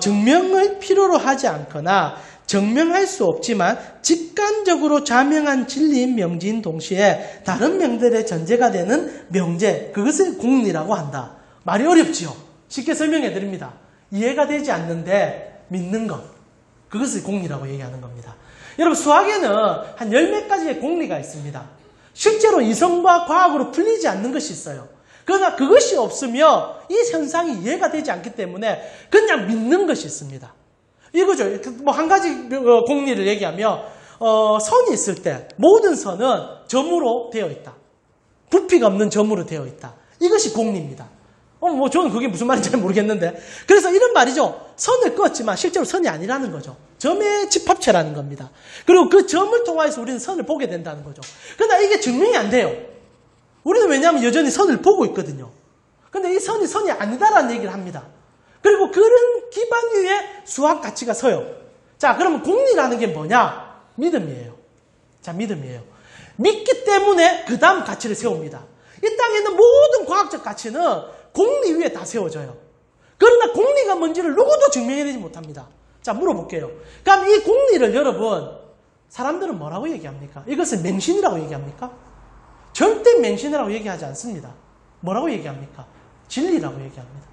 증명을 필요로 하지 않거나 증명할 수 없지만 직관적으로 자명한 진리인 명제인 동시에 다른 명들의 전제가 되는 명제, 그것을 공리라고 한다. 말이 어렵지요? 쉽게 설명해 드립니다. 이해가 되지 않는데 믿는 것, 그것을 공리라고 얘기하는 겁니다. 여러분, 수학에는 한 10몇 가지의 공리가 있습니다. 실제로 이성과 과학으로 풀리지 않는 것이 있어요. 그러나 그것이 없으면 이 현상이 이해가 되지 않기 때문에 그냥 믿는 것이 있습니다. 이거죠. 뭐 한 가지 공리를 얘기하면 선이 있을 때 모든 선은 점으로 되어 있다. 부피가 없는 점으로 되어 있다. 이것이 공리입니다. 뭐 저는 그게 무슨 말인지 잘 모르겠는데, 그래서 이런 말이죠. 선을 그었지만 실제로 선이 아니라는 거죠. 점의 집합체라는 겁니다. 그리고 그 점을 통해서 우리는 선을 보게 된다는 거죠. 그러나 이게 증명이 안 돼요. 우리는 왜냐하면 여전히 선을 보고 있거든요. 근데 이 선이 아니다라는 얘기를 합니다. 그리고 그런 기반 위에 수학 가치가 서요. 자, 그러면 공리라는 게 뭐냐? 믿음이에요. 자, 믿음이에요. 믿기 때문에 그 다음 가치를 세웁니다. 이 땅에 있는 모든 과학적 가치는 공리 위에 다 세워져요. 그러나 공리가 뭔지를 누구도 증명해내지 못합니다. 자, 물어볼게요. 그럼 이 공리를 여러분, 사람들은 뭐라고 얘기합니까? 이것을 맹신이라고 얘기합니까? 절대 맹신이라고 얘기하지 않습니다. 뭐라고 얘기합니까? 진리라고 얘기합니다.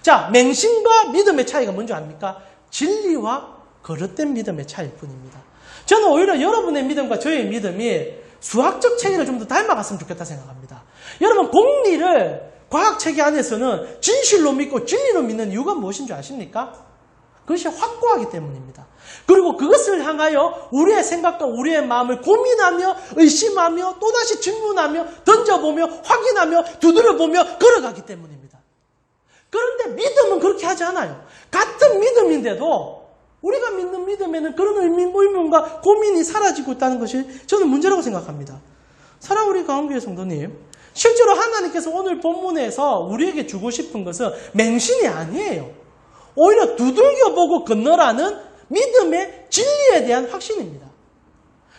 자, 맹신과 믿음의 차이가 뭔지 압니까? 진리와 거릇된 믿음의 차이일 뿐입니다. 저는 오히려 여러분의 믿음과 저의 믿음이 수학적 체계를 좀 더 닮아갔으면 좋겠다 생각합니다. 여러분, 공리를 과학 체계 안에서는 진실로 믿고 진리로 믿는 이유가 무엇인 줄 아십니까? 그것이 확고하기 때문입니다. 그리고 그것을 향하여 우리의 생각과 우리의 마음을 고민하며 의심하며 또다시 질문하며 던져보며 확인하며 두드려보며 걸어가기 때문입니다. 그런데 믿음은 그렇게 하지 않아요. 같은 믿음인데도 우리가 믿는 믿음에는 그런 의문과 고민이 사라지고 있다는 것이 저는 문제라고 생각합니다. 사랑하는 우리 가운교회 성도님, 실제로 하나님께서 오늘 본문에서 우리에게 주고 싶은 것은 맹신이 아니에요. 오히려 두들겨보고 건너라는 믿음의 진리에 대한 확신입니다.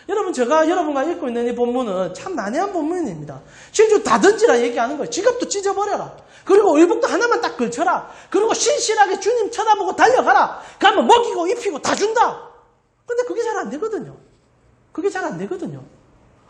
여러분, 제가 여러분과 읽고 있는 이 본문은 참 난해한 본문입니다. 실제로 다 던지라 얘기하는 거예요. 지갑도 찢어버려라. 그리고 의복도 하나만 딱 걸쳐라. 그리고 신실하게 주님 쳐다보고 달려가라. 그러면 먹이고 입히고 다 준다. 근데 그게 잘 안 되거든요. 그게 잘 안 되거든요.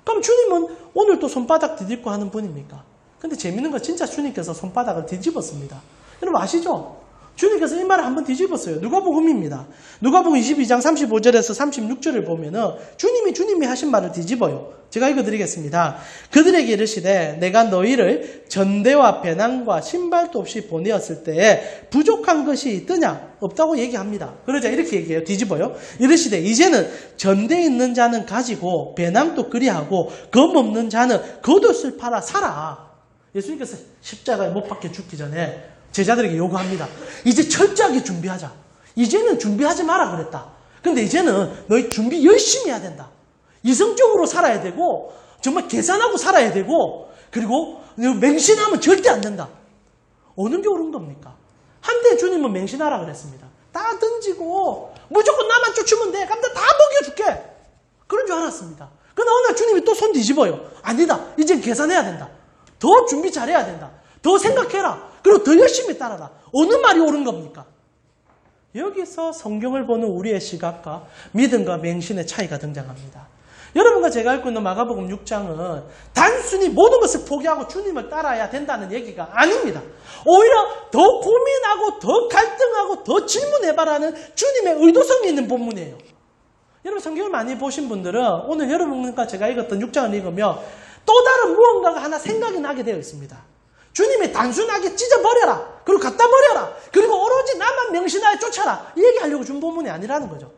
그럼 주님은 오늘 또 손바닥 뒤집고 하는 분입니까? 근데 재밌는 건 진짜 주님께서 손바닥을 뒤집었습니다. 여러분 아시죠? 주님께서 이 말을 한번 뒤집었어요. 누가복음입니다. 누가복음 22장 35절에서 36절을 보면은 주님이 하신 말을 뒤집어요. 제가 읽어드리겠습니다. 그들에게 이르시되 내가 너희를 전대와 배낭과 신발도 없이 보내었을 때에 부족한 것이 있더냐? 없다고 얘기합니다. 그러자 이렇게 얘기해요. 뒤집어요. 이르시되 이제는 전대 있는 자는 가지고 배낭도 그리하고 검 없는 자는 겉옷을 팔아 살아. 예수님께서 십자가에 못 박혀 죽기 전에 제자들에게 요구합니다. 이제 철저하게 준비하자. 이제는 준비하지 마라 그랬다. 근데 이제는 너희 준비 열심히 해야 된다. 이성적으로 살아야 되고 정말 계산하고 살아야 되고 그리고 맹신하면 절대 안 된다. 어느 게 옳은 겁니까? 한때 주님은 맹신하라 그랬습니다. 다 던지고 무조건 나만 쫓으면 돼. 그럼 다 먹여줄게. 그런 줄 알았습니다. 그러나 어느 날 주님이 또 손 뒤집어요. 아니다. 이제 계산해야 된다. 더 준비 잘해야 된다. 더 생각해라. 그리고 더 열심히 따라라. 어느 말이 옳은 겁니까? 여기서 성경을 보는 우리의 시각과 믿음과 맹신의 차이가 등장합니다. 여러분과 제가 읽고 있는 마가복음 6장은 단순히 모든 것을 포기하고 주님을 따라야 된다는 얘기가 아닙니다. 오히려 더 고민하고 더 갈등하고 더 질문해봐라는 주님의 의도성이 있는 본문이에요. 여러분 성경을 많이 보신 분들은 오늘 여러분과 제가 읽었던 6장을 읽으면 또 다른 무언가가 하나 생각이 나게 되어 있습니다. 주님이 단순하게 찢어버려라. 그리고 갖다 버려라. 그리고 오로지 나만 명신하여 쫓아라. 이 얘기하려고 준 본문이 아니라는 거죠.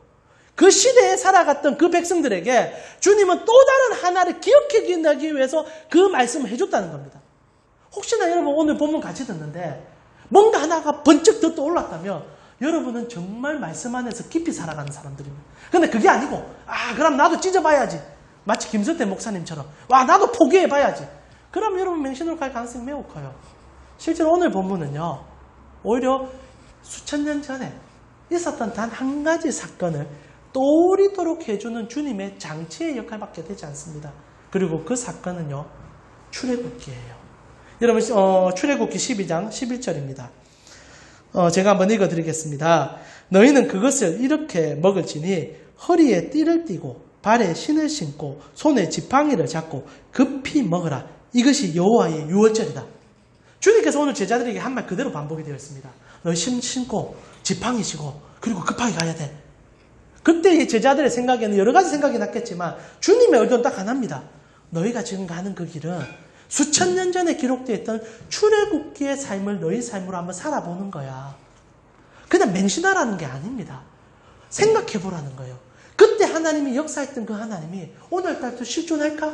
그 시대에 살아갔던 그 백성들에게 주님은 또 다른 하나를 기억해내기 위해서 그 말씀을 해줬다는 겁니다. 혹시나 여러분 오늘 본문 같이 듣는데 뭔가 하나가 번쩍 더 떠올랐다면 여러분은 정말 말씀 안에서 깊이 살아가는 사람들입니다. 근데 그게 아니고 그럼 나도 찢어봐야지. 마치 김석태 목사님처럼 나도 포기해봐야지. 그럼 여러분 맹신으로 갈 가능성이 매우 커요. 실제로 오늘 본문은요. 오히려 수천 년 전에 있었던 단 한 가지 사건을 떠오르도록 해주는 주님의 장치의 역할밖에 되지 않습니다. 그리고 그 사건은요. 출애굽기예요. 여러분 출애굽기 12장 11절입니다. 제가 한번 읽어드리겠습니다. 너희는 그것을 이렇게 먹을지니 허리에 띠를 띠고 발에 신을 신고 손에 지팡이를 잡고 급히 먹으라. 이것이 여호와의 유월절이다. 주님께서 오늘 제자들에게 한 말 그대로 반복이 되어 있습니다. 너희 신고 지팡이 지고 그리고 급하게 가야 돼. 그때 제자들의 생각에는 여러 가지 생각이 났겠지만 주님의 의도는 딱 하나입니다. 너희가 지금 가는 그 길은 수천 년 전에 기록되어 있던 출애굽기의 삶을 너희 삶으로 한번 살아보는 거야. 그냥 맹신하라는 게 아닙니다. 생각해보라는 거예요. 그때 하나님이 역사했던 그 하나님이 오늘날도 실존할까?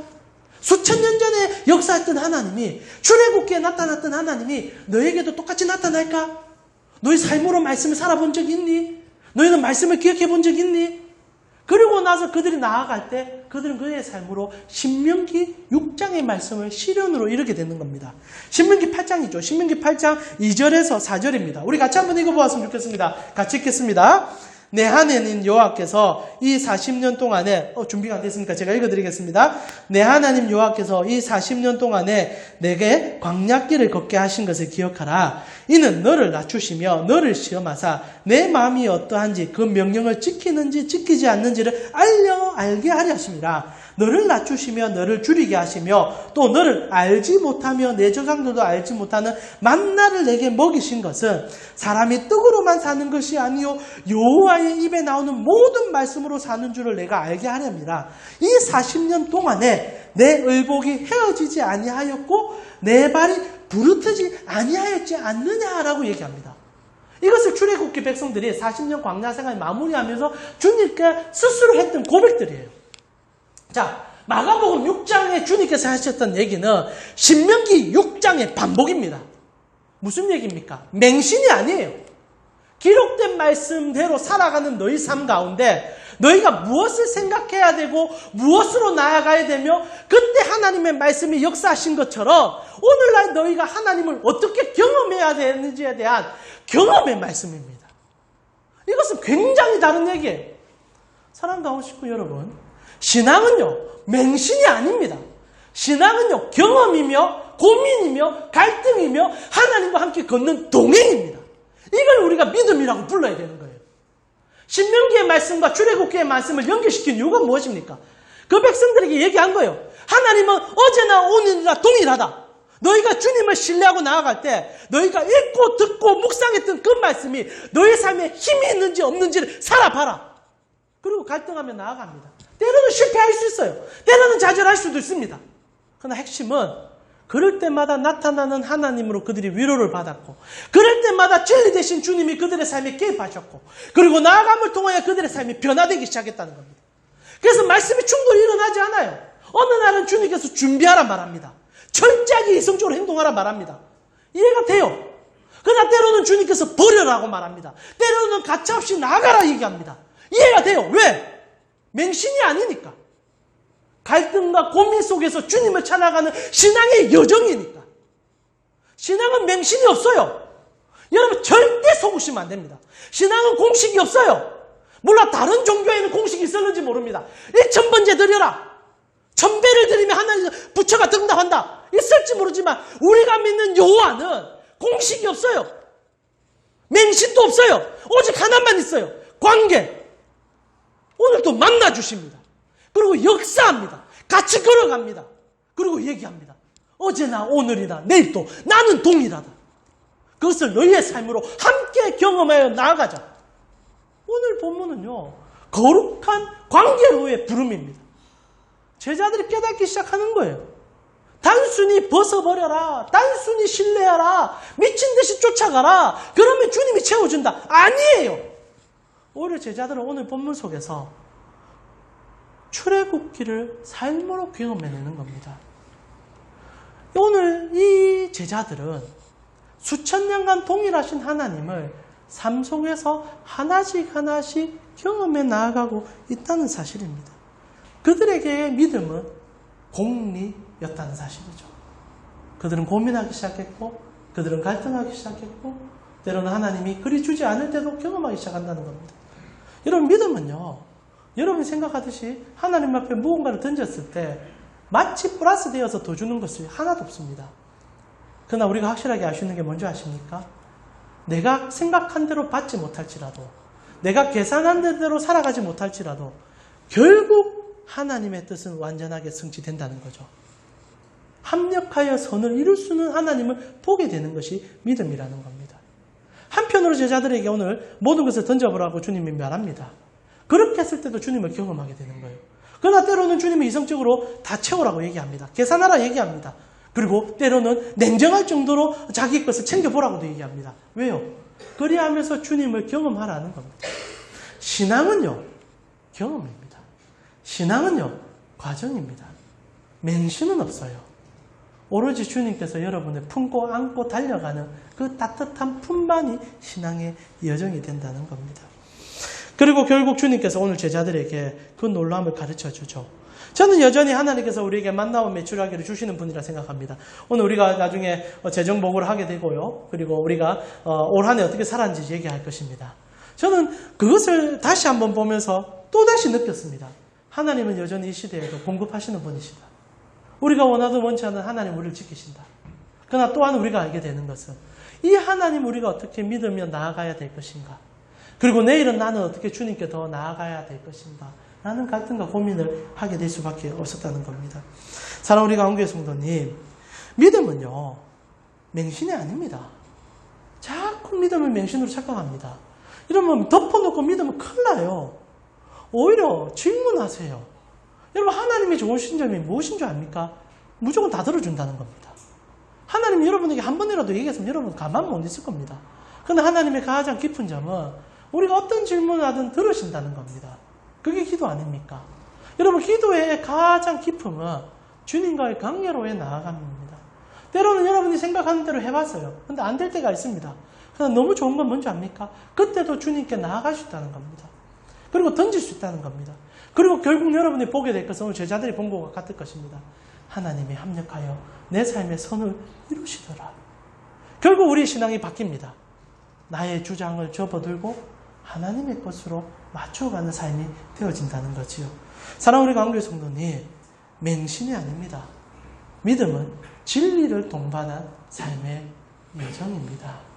수천 년 전에 역사했던 하나님이 출애굽기에 나타났던 하나님이 너에게도 똑같이 나타날까? 너희 삶으로 말씀을 살아본 적 있니? 너희는 말씀을 기억해 본 적 있니? 그리고 나서 그들이 나아갈 때 그들은 그의 삶으로 신명기 6장의 말씀을 실현으로 이루게 되는 겁니다. 신명기 8장이죠. 신명기 8장 2절에서 4절입니다. 우리 같이 한번 읽어보았으면 좋겠습니다. 같이 읽겠습니다. 내 하나님 여호와께서 이 40년 동안에 준비가 안 됐으니까 제가 읽어드리겠습니다. 내 하나님 여호와께서 이 40년 동안에 내게 광야길을 걷게 하신 것을 기억하라. 이는 너를 낮추시며 너를 시험하사 내 마음이 어떠한지 그 명령을 지키는지 지키지 않는지를 알게 하려 하심이라. 너를 낮추시며 너를 줄이게 하시며 또 너를 알지 못하며 내 조상들도 알지 못하는 만나를 내게 먹이신 것은 사람이 떡으로만 사는 것이 아니요 여호와의 입에 나오는 모든 말씀으로 사는 줄을 내가 알게 하렵니다. 이 40년 동안에 내 의복이 헤어지지 아니하였고 내 발이 부르트지 아니하였지 않느냐라고 얘기합니다. 이것을 출애굽기 백성들이 40년 광야 생활 마무리하면서 주님께 스스로 했던 고백들이에요. 자, 마가복음 6장에 주님께서 하셨던 얘기는 신명기 6장의 반복입니다. 무슨 얘기입니까? 맹신이 아니에요. 기록된 말씀대로 살아가는 너희 삶 가운데 너희가 무엇을 생각해야 되고 무엇으로 나아가야 되며 그때 하나님의 말씀이 역사하신 것처럼 오늘날 너희가 하나님을 어떻게 경험해야 되는지에 대한 경험의 말씀입니다. 이것은 굉장히 다른 얘기예요. 사랑하는 가운 식구 여러분, 신앙은요 맹신이 아닙니다. 신앙은요 경험이며 고민이며 갈등이며 하나님과 함께 걷는 동행입니다. 이걸 우리가 믿음이라고 불러야 되는 거예요. 신명기의 말씀과 출애굽기의 말씀을 연결시킨 이유가 무엇입니까? 그 백성들에게 얘기한 거예요. 하나님은 어제나 오늘이나 동일하다. 너희가 주님을 신뢰하고 나아갈 때 너희가 읽고 듣고 묵상했던 그 말씀이 너희 삶에 힘이 있는지 없는지를 살아봐라. 그리고 갈등하며 나아갑니다. 때로는 실패할 수 있어요. 때로는 좌절할 수도 있습니다. 그러나 핵심은 그럴 때마다 나타나는 하나님으로 그들이 위로를 받았고 그럴 때마다 진리 되신 주님이 그들의 삶에 개입하셨고 그리고 나아감을 통하여 그들의 삶이 변화되기 시작했다는 겁니다. 그래서 말씀이 충돌이 일어나지 않아요. 어느 날은 주님께서 준비하라 말합니다. 철저하게 이성적으로 행동하라 말합니다. 이해가 돼요. 그러나 때로는 주님께서 버려라고 말합니다. 때로는 가차없이 나가라 얘기합니다. 이해가 돼요. 왜? 맹신이 아니니까. 갈등과 고민 속에서 주님을 찾아가는 신앙의 여정이니까. 신앙은 맹신이 없어요. 여러분 절대 속으시면 안 됩니다. 신앙은 공식이 없어요. 물론 다른 종교에는 공식이 있었는지 모릅니다. 1000번째 드려라. 1000배를 드리면 하나님 부처가 등답한다. 있을지 모르지만 우리가 믿는 여호와는 공식이 없어요. 맹신도 없어요. 오직 하나만 있어요. 관계. 오늘도 만나주십니다. 그리고 역사합니다. 같이 걸어갑니다. 그리고 얘기합니다. 어제나 오늘이나 내일도 나는 동일하다. 그것을 너희의 삶으로 함께 경험하여 나아가자. 오늘 본문은요, 거룩한 관계로의 부름입니다. 제자들이 깨닫기 시작하는 거예요. 단순히 벗어버려라. 단순히 신뢰하라. 미친 듯이 쫓아가라. 그러면 주님이 채워준다. 아니에요. 오히려 제자들은 오늘 본문 속에서 출애굽기를 삶으로 경험해내는 겁니다. 오늘 이 제자들은 수천 년간 동일하신 하나님을 삶 속에서 하나씩 하나씩 경험해 나아가고 있다는 사실입니다. 그들에게의 믿음은 공리였다는 사실이죠. 그들은 고민하기 시작했고, 그들은 갈등하기 시작했고, 때로는 하나님이 그리 주지 않을 때도 경험하기 시작한다는 겁니다. 여러분, 믿음은요, 여러분이 생각하듯이 하나님 앞에 무언가를 던졌을 때 마치 플러스 되어서 더 주는 것이 하나도 없습니다. 그러나 우리가 확실하게 알 수 있는 게 뭔지 아십니까? 내가 생각한 대로 받지 못할지라도, 내가 계산한 대로 살아가지 못할지라도 결국 하나님의 뜻은 완전하게 성취된다는 거죠. 합력하여 선을 이룰 수 있는 하나님을 보게 되는 것이 믿음이라는 겁니다. 한편으로 제자들에게 오늘 모든 것을 던져보라고 주님이 말합니다. 그렇게 했을 때도 주님을 경험하게 되는 거예요. 그러나 때로는 주님이 이성적으로 다 채우라고 얘기합니다. 계산하라 얘기합니다. 그리고 때로는 냉정할 정도로 자기 것을 챙겨보라고도 얘기합니다. 왜요? 그리하면서 주님을 경험하라는 겁니다. 신앙은요, 경험입니다. 신앙은요, 과정입니다. 맹신은 없어요. 오로지 주님께서 여러분을 품고 안고 달려가는 그 따뜻한 품만이 신앙의 여정이 된다는 겁니다. 그리고 결국 주님께서 오늘 제자들에게 그 놀라움을 가르쳐 주죠. 저는 여전히 하나님께서 우리에게 만나고 매출하기를 주시는 분이라 생각합니다. 오늘 우리가 나중에 재정복을 하게 되고요. 그리고 우리가 올 한 해 어떻게 살았는지 얘기할 것입니다. 저는 그것을 다시 한번 보면서 또다시 느꼈습니다. 하나님은 여전히 이 시대에도 공급하시는 분이시다. 우리가 원하든 원치 않는 하나님 우리를 지키신다. 그러나 또한 우리가 알게 되는 것은 이 하나님 우리가 어떻게 믿으며 나아가야 될 것인가. 그리고 내일은 나는 어떻게 주님께 더 나아가야 될 것인가. 라는 갈등과 고민을 하게 될 수밖에 없었다는 겁니다. 사랑하는 우리 강교회 성도님, 믿음은요, 맹신이 아닙니다. 자꾸 믿음을 맹신으로 착각합니다. 이러면 덮어놓고 믿으면 큰일 나요. 오히려 질문하세요. 여러분, 하나님이 좋으신 점이 무엇인 줄 압니까? 무조건 다 들어준다는 겁니다. 하나님이 여러분에게 한 번이라도 얘기했으면 여러분 가만 못 있을 겁니다. 그런데 하나님의 가장 깊은 점은 우리가 어떤 질문을 하든 들으신다는 겁니다. 그게 기도 아닙니까? 여러분, 기도의 가장 깊음은 주님과의 관계로의 나아감입니다. 때로는 여러분이 생각하는 대로 해봤어요. 근데 안 될 때가 있습니다. 그러나 너무 좋은 건 뭔지 압니까? 그때도 주님께 나아갈 수 있다는 겁니다. 그리고 던질 수 있다는 겁니다. 그리고 결국 여러분이 보게 될 것은 오늘 제자들이 본 것과 같을 것입니다. 하나님이 합력하여 내 삶의 선을 이루시더라. 결국 우리의 신앙이 바뀝니다. 나의 주장을 접어들고 하나님의 것으로 맞춰가는 삶이 되어진다는 거지요. 사랑하는 우리 강교회 성도님, 맹신이 아닙니다. 믿음은 진리를 동반한 삶의 여정입니다.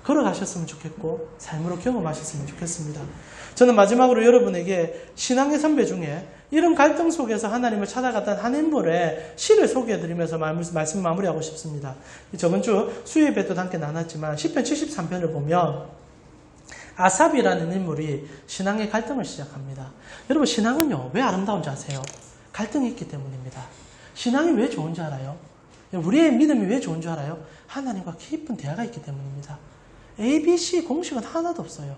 걸어가셨으면 좋겠고 삶으로 경험하셨으면 좋겠습니다. 저는 마지막으로 여러분에게 신앙의 선배 중에 이런 갈등 속에서 하나님을 찾아갔던 한 인물의 시를 소개해드리면서 말씀 마무리하고 싶습니다. 저번 주 수요예배 때 함께 나눴지만 시편 73편을 보면 아삽이라는 인물이 신앙의 갈등을 시작합니다. 여러분, 신앙은요, 왜 아름다운지 아세요? 갈등이 있기 때문입니다. 신앙이 왜 좋은지 알아요? 우리의 믿음이 왜 좋은 줄 알아요? 하나님과 깊은 대화가 있기 때문입니다. ABC 공식은 하나도 없어요.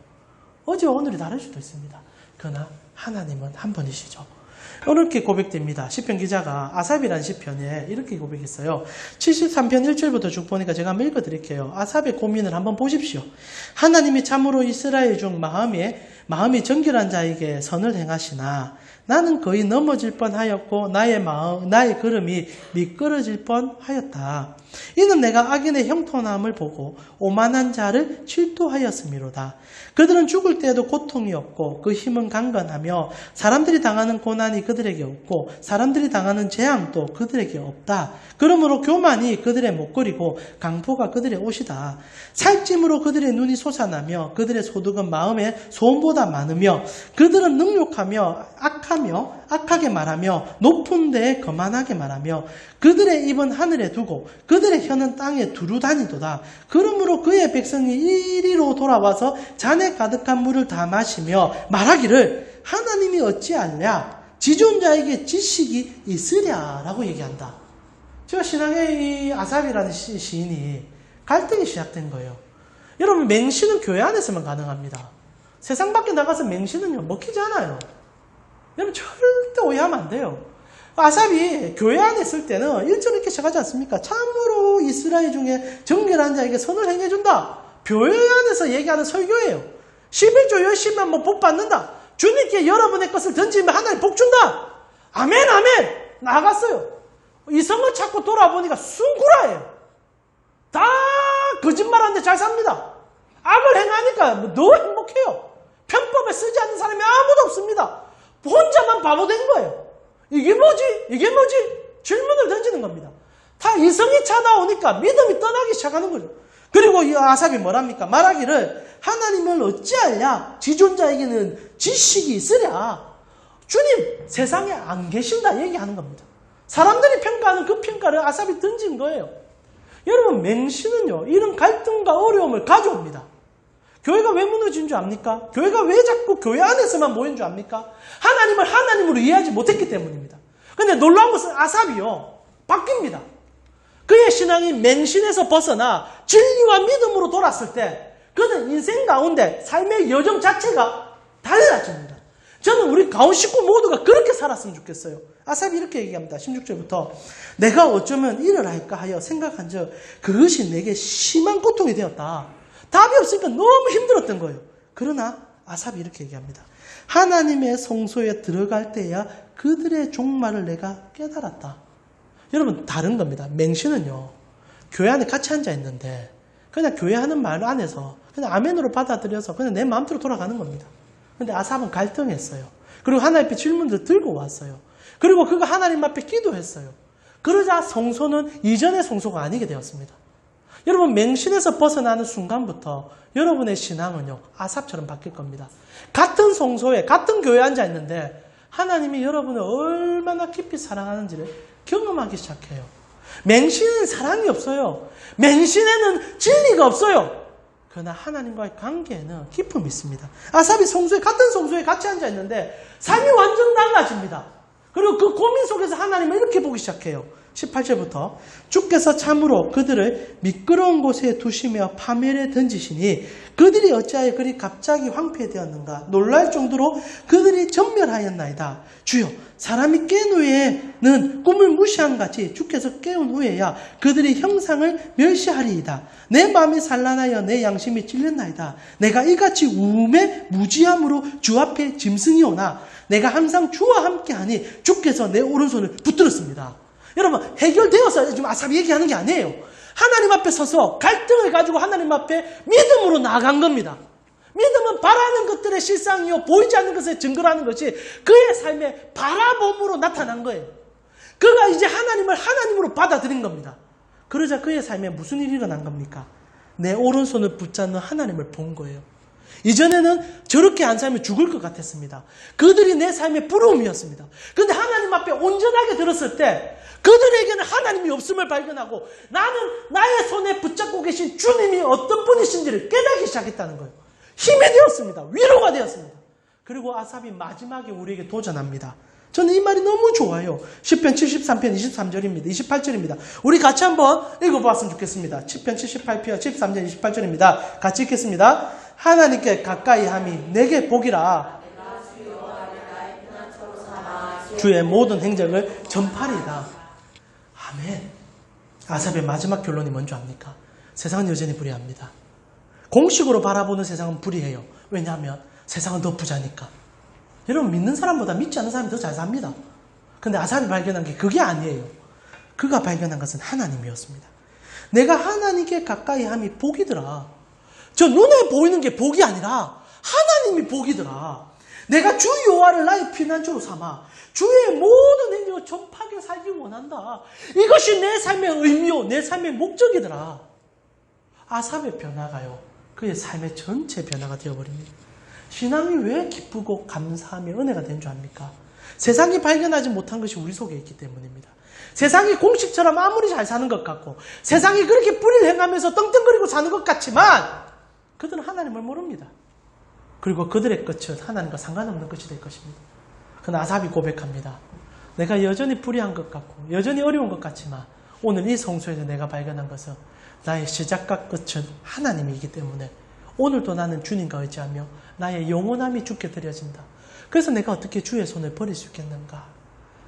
어제와 오늘이 다를 수도 있습니다. 그러나 하나님은 한 분이시죠. 이렇게 고백됩니다. 시편 기자가 아삽이라는 시편에 이렇게 고백했어요. 73편 1절부터 쭉 보니까 제가 한번 읽어드릴게요. 아삽의 고민을 한번 보십시오. 하나님이 참으로 이스라엘 중 마음이 정결한 자에게 선을 행하시나 나는 거의 넘어질 뻔하였고 나의 걸음이 미끄러질 뻔하였다. 이는 내가 악인의 형통함을 보고 오만한 자를 질투하였음이로다. 그들은 죽을 때에도 고통이 없고 그 힘은 강건하며 사람들이 당하는 고난이 그들에게 없고 사람들이 당하는 재앙도 그들에게 없다. 그러므로 교만이 그들의 목걸이고 강포가 그들의 옷이다. 살찜으로 그들의 눈이 솟아나며 그들의 소득은 마음의 소음보다 많으며 그들은 능욕하며 악한 악하게 말하며 높은 데에 거만하게 말하며 그들의 입은 하늘에 두고 그들의 혀는 땅에 두루 다니도다. 그러므로 그의 백성이 이리로 돌아와서 잔에 가득한 물을 다 마시며 말하기를 하나님이 어찌하냐 지존자에게 지식이 있으랴 라고 얘기한다. 제가 신앙의 이 아삽이라는 시인이 갈등이 시작된 거예요. 여러분, 맹신은 교회 안에서만 가능합니다. 세상 밖에 나가서 맹신은요 먹히지 않아요. 여러분 절대 오해하면 안 돼요. 아삽이 교회 안에 있을 때는 1절 이렇게 시작하지 않습니까? 참으로 이스라엘 중에 정결한 자에게 선을 행해준다. 교회 안에서 얘기하는 설교예요. 11조 열심히 하면 복 받는다. 주님께 여러분의 것을 던지면 하나님 복 준다. 아멘 아멘. 나갔어요. 이성을 찾고 돌아보니까 순구라예요. 다 거짓말하는데 잘 삽니다. 악을 행하니까 너 행복해요. 편법에 쓰지 않는 사람이 아무도 없습니다. 혼자만 바보 된 거예요. 이게 뭐지? 이게 뭐지? 질문을 던지는 겁니다. 다 이성이 차나오니까 믿음이 떠나기 시작하는 거죠. 그리고 이 아삽이 뭐랍니까? 말하기를 하나님을 어찌하랴? 지존자에게는 지식이 있으랴. 주님 세상에 안 계신다 얘기하는 겁니다. 사람들이 평가하는 그 평가를 아삽이 던진 거예요. 여러분, 맹신은요 이런 갈등과 어려움을 가져옵니다. 교회가 왜 무너진 줄 압니까? 교회가 왜 자꾸 교회 안에서만 모인 줄 압니까? 하나님을 하나님으로 이해하지 못했기 때문입니다. 근데 놀라운 것은 아삽이요 바뀝니다. 그의 신앙이 맹신에서 벗어나 진리와 믿음으로 돌았을 때 그는 인생 가운데 삶의 여정 자체가 달라집니다. 저는 우리 가온 식구 모두가 그렇게 살았으면 좋겠어요. 아삽이 이렇게 얘기합니다. 16절부터 내가 어쩌면 이를 할까 하여 생각한 적 그것이 내게 심한 고통이 되었다. 답이 없으니까 너무 힘들었던 거예요. 그러나 아삽이 이렇게 얘기합니다. 하나님의 성소에 들어갈 때야 그들의 종말을 내가 깨달았다. 여러분 다른 겁니다. 맹신은요 교회 안에 같이 앉아 있는데 그냥 교회 하는 말 안에서 그냥 아멘으로 받아들여서 그냥 내 마음대로 돌아가는 겁니다. 근데 아삽은 갈등했어요. 그리고 하나님 앞에 질문들을 들고 왔어요. 그리고 그가 하나님 앞에 기도했어요. 그러자 성소는 이전의 성소가 아니게 되었습니다. 여러분 맹신에서 벗어나는 순간부터 여러분의 신앙은요 아삽처럼 바뀔 겁니다. 같은 성소에 같은 교회에 앉아 있는데 하나님이 여러분을 얼마나 깊이 사랑하는지를 경험하기 시작해요. 맹신에는 사랑이 없어요. 맹신에는 진리가 없어요. 그러나 하나님과의 관계에는 기쁨이 있습니다. 아삽이 같은 성소에 같이 앉아 있는데 삶이 완전 달라집니다. 그리고 그 고민 속에서 하나님을 이렇게 보기 시작해요. 18절부터 주께서 참으로 그들을 미끄러운 곳에 두시며 파멸에 던지시니 그들이 어찌하여 그리 갑자기 황폐되었는가 놀랄 정도로 그들이 전멸하였나이다. 주여 사람이 깬 후에는 꿈을 무시한 같이 주께서 깨운 후에야 그들이 형상을 멸시하리이다. 내 마음이 산란하여 내 양심이 찔렸나이다. 내가 이같이 우음에 무지함으로 주 앞에 짐승이 오나 내가 항상 주와 함께하니 주께서 내 오른손을 붙들었습니다. 여러분 해결되어서 지금 아삽이 얘기하는 게 아니에요. 하나님 앞에 서서 갈등을 가지고 하나님 앞에 믿음으로 나아간 겁니다. 믿음은 바라는 것들의 실상이요 보이지 않는 것에 증거라는 것이 그의 삶의 바라봄으로 나타난 거예요. 그가 이제 하나님을 하나님으로 받아들인 겁니다. 그러자 그의 삶에 무슨 일이 일어난 겁니까? 내 오른손을 붙잡는 하나님을 본 거예요. 이전에는 저렇게 안 살면 죽을 것 같았습니다. 그들이 내 삶의 부러움이었습니다. 그런데 하나님 앞에 온전하게 들었을 때 그들에게는 하나님이 없음을 발견하고 나는 나의 손에 붙잡고 계신 주님이 어떤 분이신지를 깨닫기 시작했다는 거예요. 힘이 되었습니다. 위로가 되었습니다. 그리고 아삽이 마지막에 우리에게 도전합니다. 저는 이 말이 너무 좋아요. 시편 73편 23절입니다. 28절입니다. 우리 같이 한번 읽어보았으면 좋겠습니다. 시편 78편 13절 28절입니다. 같이 읽겠습니다. 하나님께 가까이 함이 내게 복이라. 주의 모든 행적을 전파리이다. 아멘. 아삽의 마지막 결론이 뭔지 압니까? 세상은 여전히 불의합니다. 공식으로 바라보는 세상은 불의해요. 왜냐하면 세상은 더 부자니까. 여러분 믿는 사람보다 믿지 않는 사람이 더 잘 삽니다. 근데 아삽이 발견한 게 그게 아니에요. 그가 발견한 것은 하나님이었습니다. 내가 하나님께 가까이 함이 복이더라. 저 눈에 보이는 게 복이 아니라 하나님이 복이더라. 내가 주 여호와를 나의 피난처로 삼아 주의 모든 행적을 전파하게 살기 원한다. 이것이 내 삶의 의미요 내 삶의 목적이더라. 아삽의 변화가요 그의 삶의 전체 변화가 되어버립니다. 신앙이 왜 기쁘고 감사하며 은혜가 된 줄 압니까? 세상이 발견하지 못한 것이 우리 속에 있기 때문입니다. 세상이 공식처럼 아무리 잘 사는 것 같고 세상이 그렇게 뿌리를 행하면서 떵떵거리고 사는 것 같지만 그들은 하나님을 모릅니다. 그리고 그들의 끝은 하나님과 상관없는 끝이 될 것입니다. 그러나 아삽이 고백합니다. 내가 여전히 불의한 것 같고 여전히 어려운 것 같지만 오늘 이 성소에서 내가 발견한 것은 나의 시작과 끝은 하나님이기 때문에 오늘도 나는 주님과 의지하며 나의 영원함이 주께 드려진다. 그래서 내가 어떻게 주의 손을 버릴 수 있겠는가?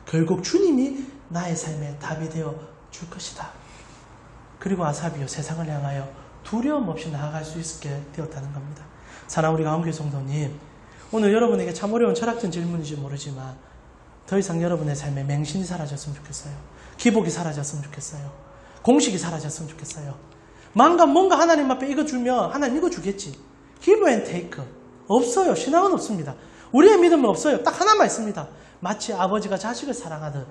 결국 주님이 나의 삶의 답이 되어 줄 것이다. 그리고 아삽이요 세상을 향하여 두려움 없이 나아갈 수 있게 되었다는 겁니다. 사랑하는 우리 가운데 성도님, 오늘 여러분에게 참 어려운 철학적 질문인지 모르지만 더 이상 여러분의 삶에 맹신이 사라졌으면 좋겠어요. 기복이 사라졌으면 좋겠어요. 공식이 사라졌으면 좋겠어요. 뭔가 하나님 앞에 이거 주면 하나님 이거 주겠지. Give and take. 없어요. 신앙은 없습니다. 우리의 믿음은 없어요. 딱 하나만 있습니다. 마치 아버지가 자식을 사랑하듯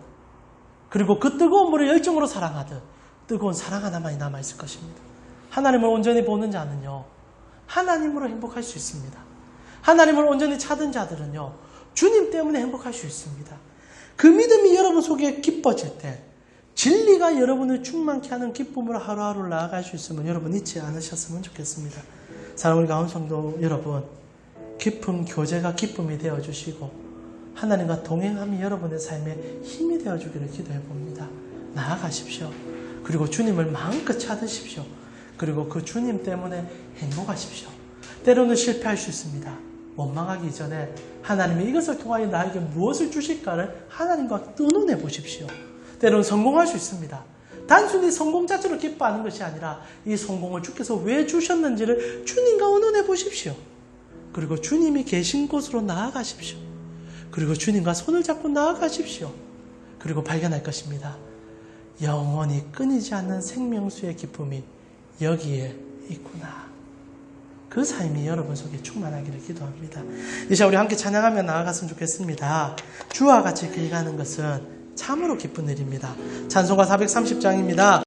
그리고 그 뜨거운 물을 열정으로 사랑하듯 뜨거운 사랑 하나만이 남아있을 것입니다. 하나님을 온전히 보는 자는요. 하나님으로 행복할 수 있습니다. 하나님을 온전히 찾은 자들은요. 주님 때문에 행복할 수 있습니다. 그 믿음이 여러분 속에 깊어질 때 진리가 여러분을 충만케 하는 기쁨으로 하루하루 나아갈 수 있으면 여러분 잊지 않으셨으면 좋겠습니다. 사랑하는 우리 가운 성도 여러분, 깊은 교제가 기쁨이 되어주시고 하나님과 동행함이 여러분의 삶에 힘이 되어주기를 기도해 봅니다. 나아가십시오. 그리고 주님을 마음껏 찾으십시오. 그리고 그 주님 때문에 행복하십시오. 때로는 실패할 수 있습니다. 원망하기 전에 하나님이 이것을 통하여 나에게 무엇을 주실까를 하나님과 의논해 보십시오. 때로는 성공할 수 있습니다. 단순히 성공 자체로 기뻐하는 것이 아니라 이 성공을 주께서 왜 주셨는지를 주님과 의논해 보십시오. 그리고 주님이 계신 곳으로 나아가십시오. 그리고 주님과 손을 잡고 나아가십시오. 그리고 발견할 것입니다. 영원히 끊이지 않는 생명수의 기쁨이 여기에 있구나. 그 삶이 여러분 속에 충만하기를 기도합니다. 이제 우리 함께 찬양하며 나아갔으면 좋겠습니다. 주와 같이 길 가는 것은 참으로 기쁜 일입니다. 찬송가 430장입니다.